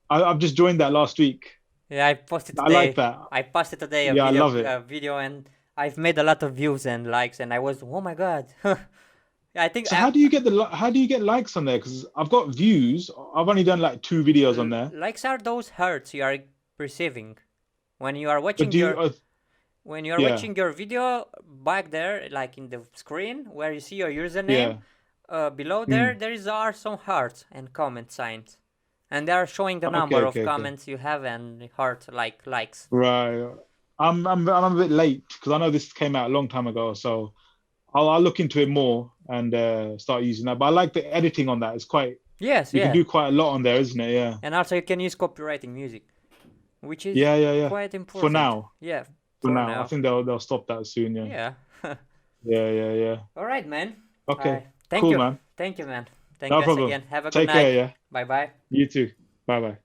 I've just joined that last week. Yeah, I posted I like today. that. I posted today Yeah, I love it. a video, and I've made a lot of views and likes, and I was, oh my God. I think So how do you get how do you get likes on there? Because I've got views. I've only done like 2 videos on there. likes are those hearts you are perceiving when you are But watching do you? Yeah, your video back there, like in the screen where you see your username. yeah. Below Hmm. there are some hearts and comment signs, and they are showing the Okay, number of okay, okay. comments you have and heart likes. Right. I'm a bit late because I know this came out a long time ago. So I'll look into it more and start using that. But I like the editing on that. It's quite Yes, you can yeah, do quite a lot on there, isn't it? Yeah. and also you can use copywriting music, which is Yeah, yeah, yeah. quite For important. now. Yeah, For for now. I now. think they'll stop that soon, yeah. Yeah. Yeah, yeah, yeah. All right, man. Okay. Thank Cool, you. man. Thank you, man. Thank No you problem. again. Have a good Take care, night. yeah. Bye bye. You too. Bye bye.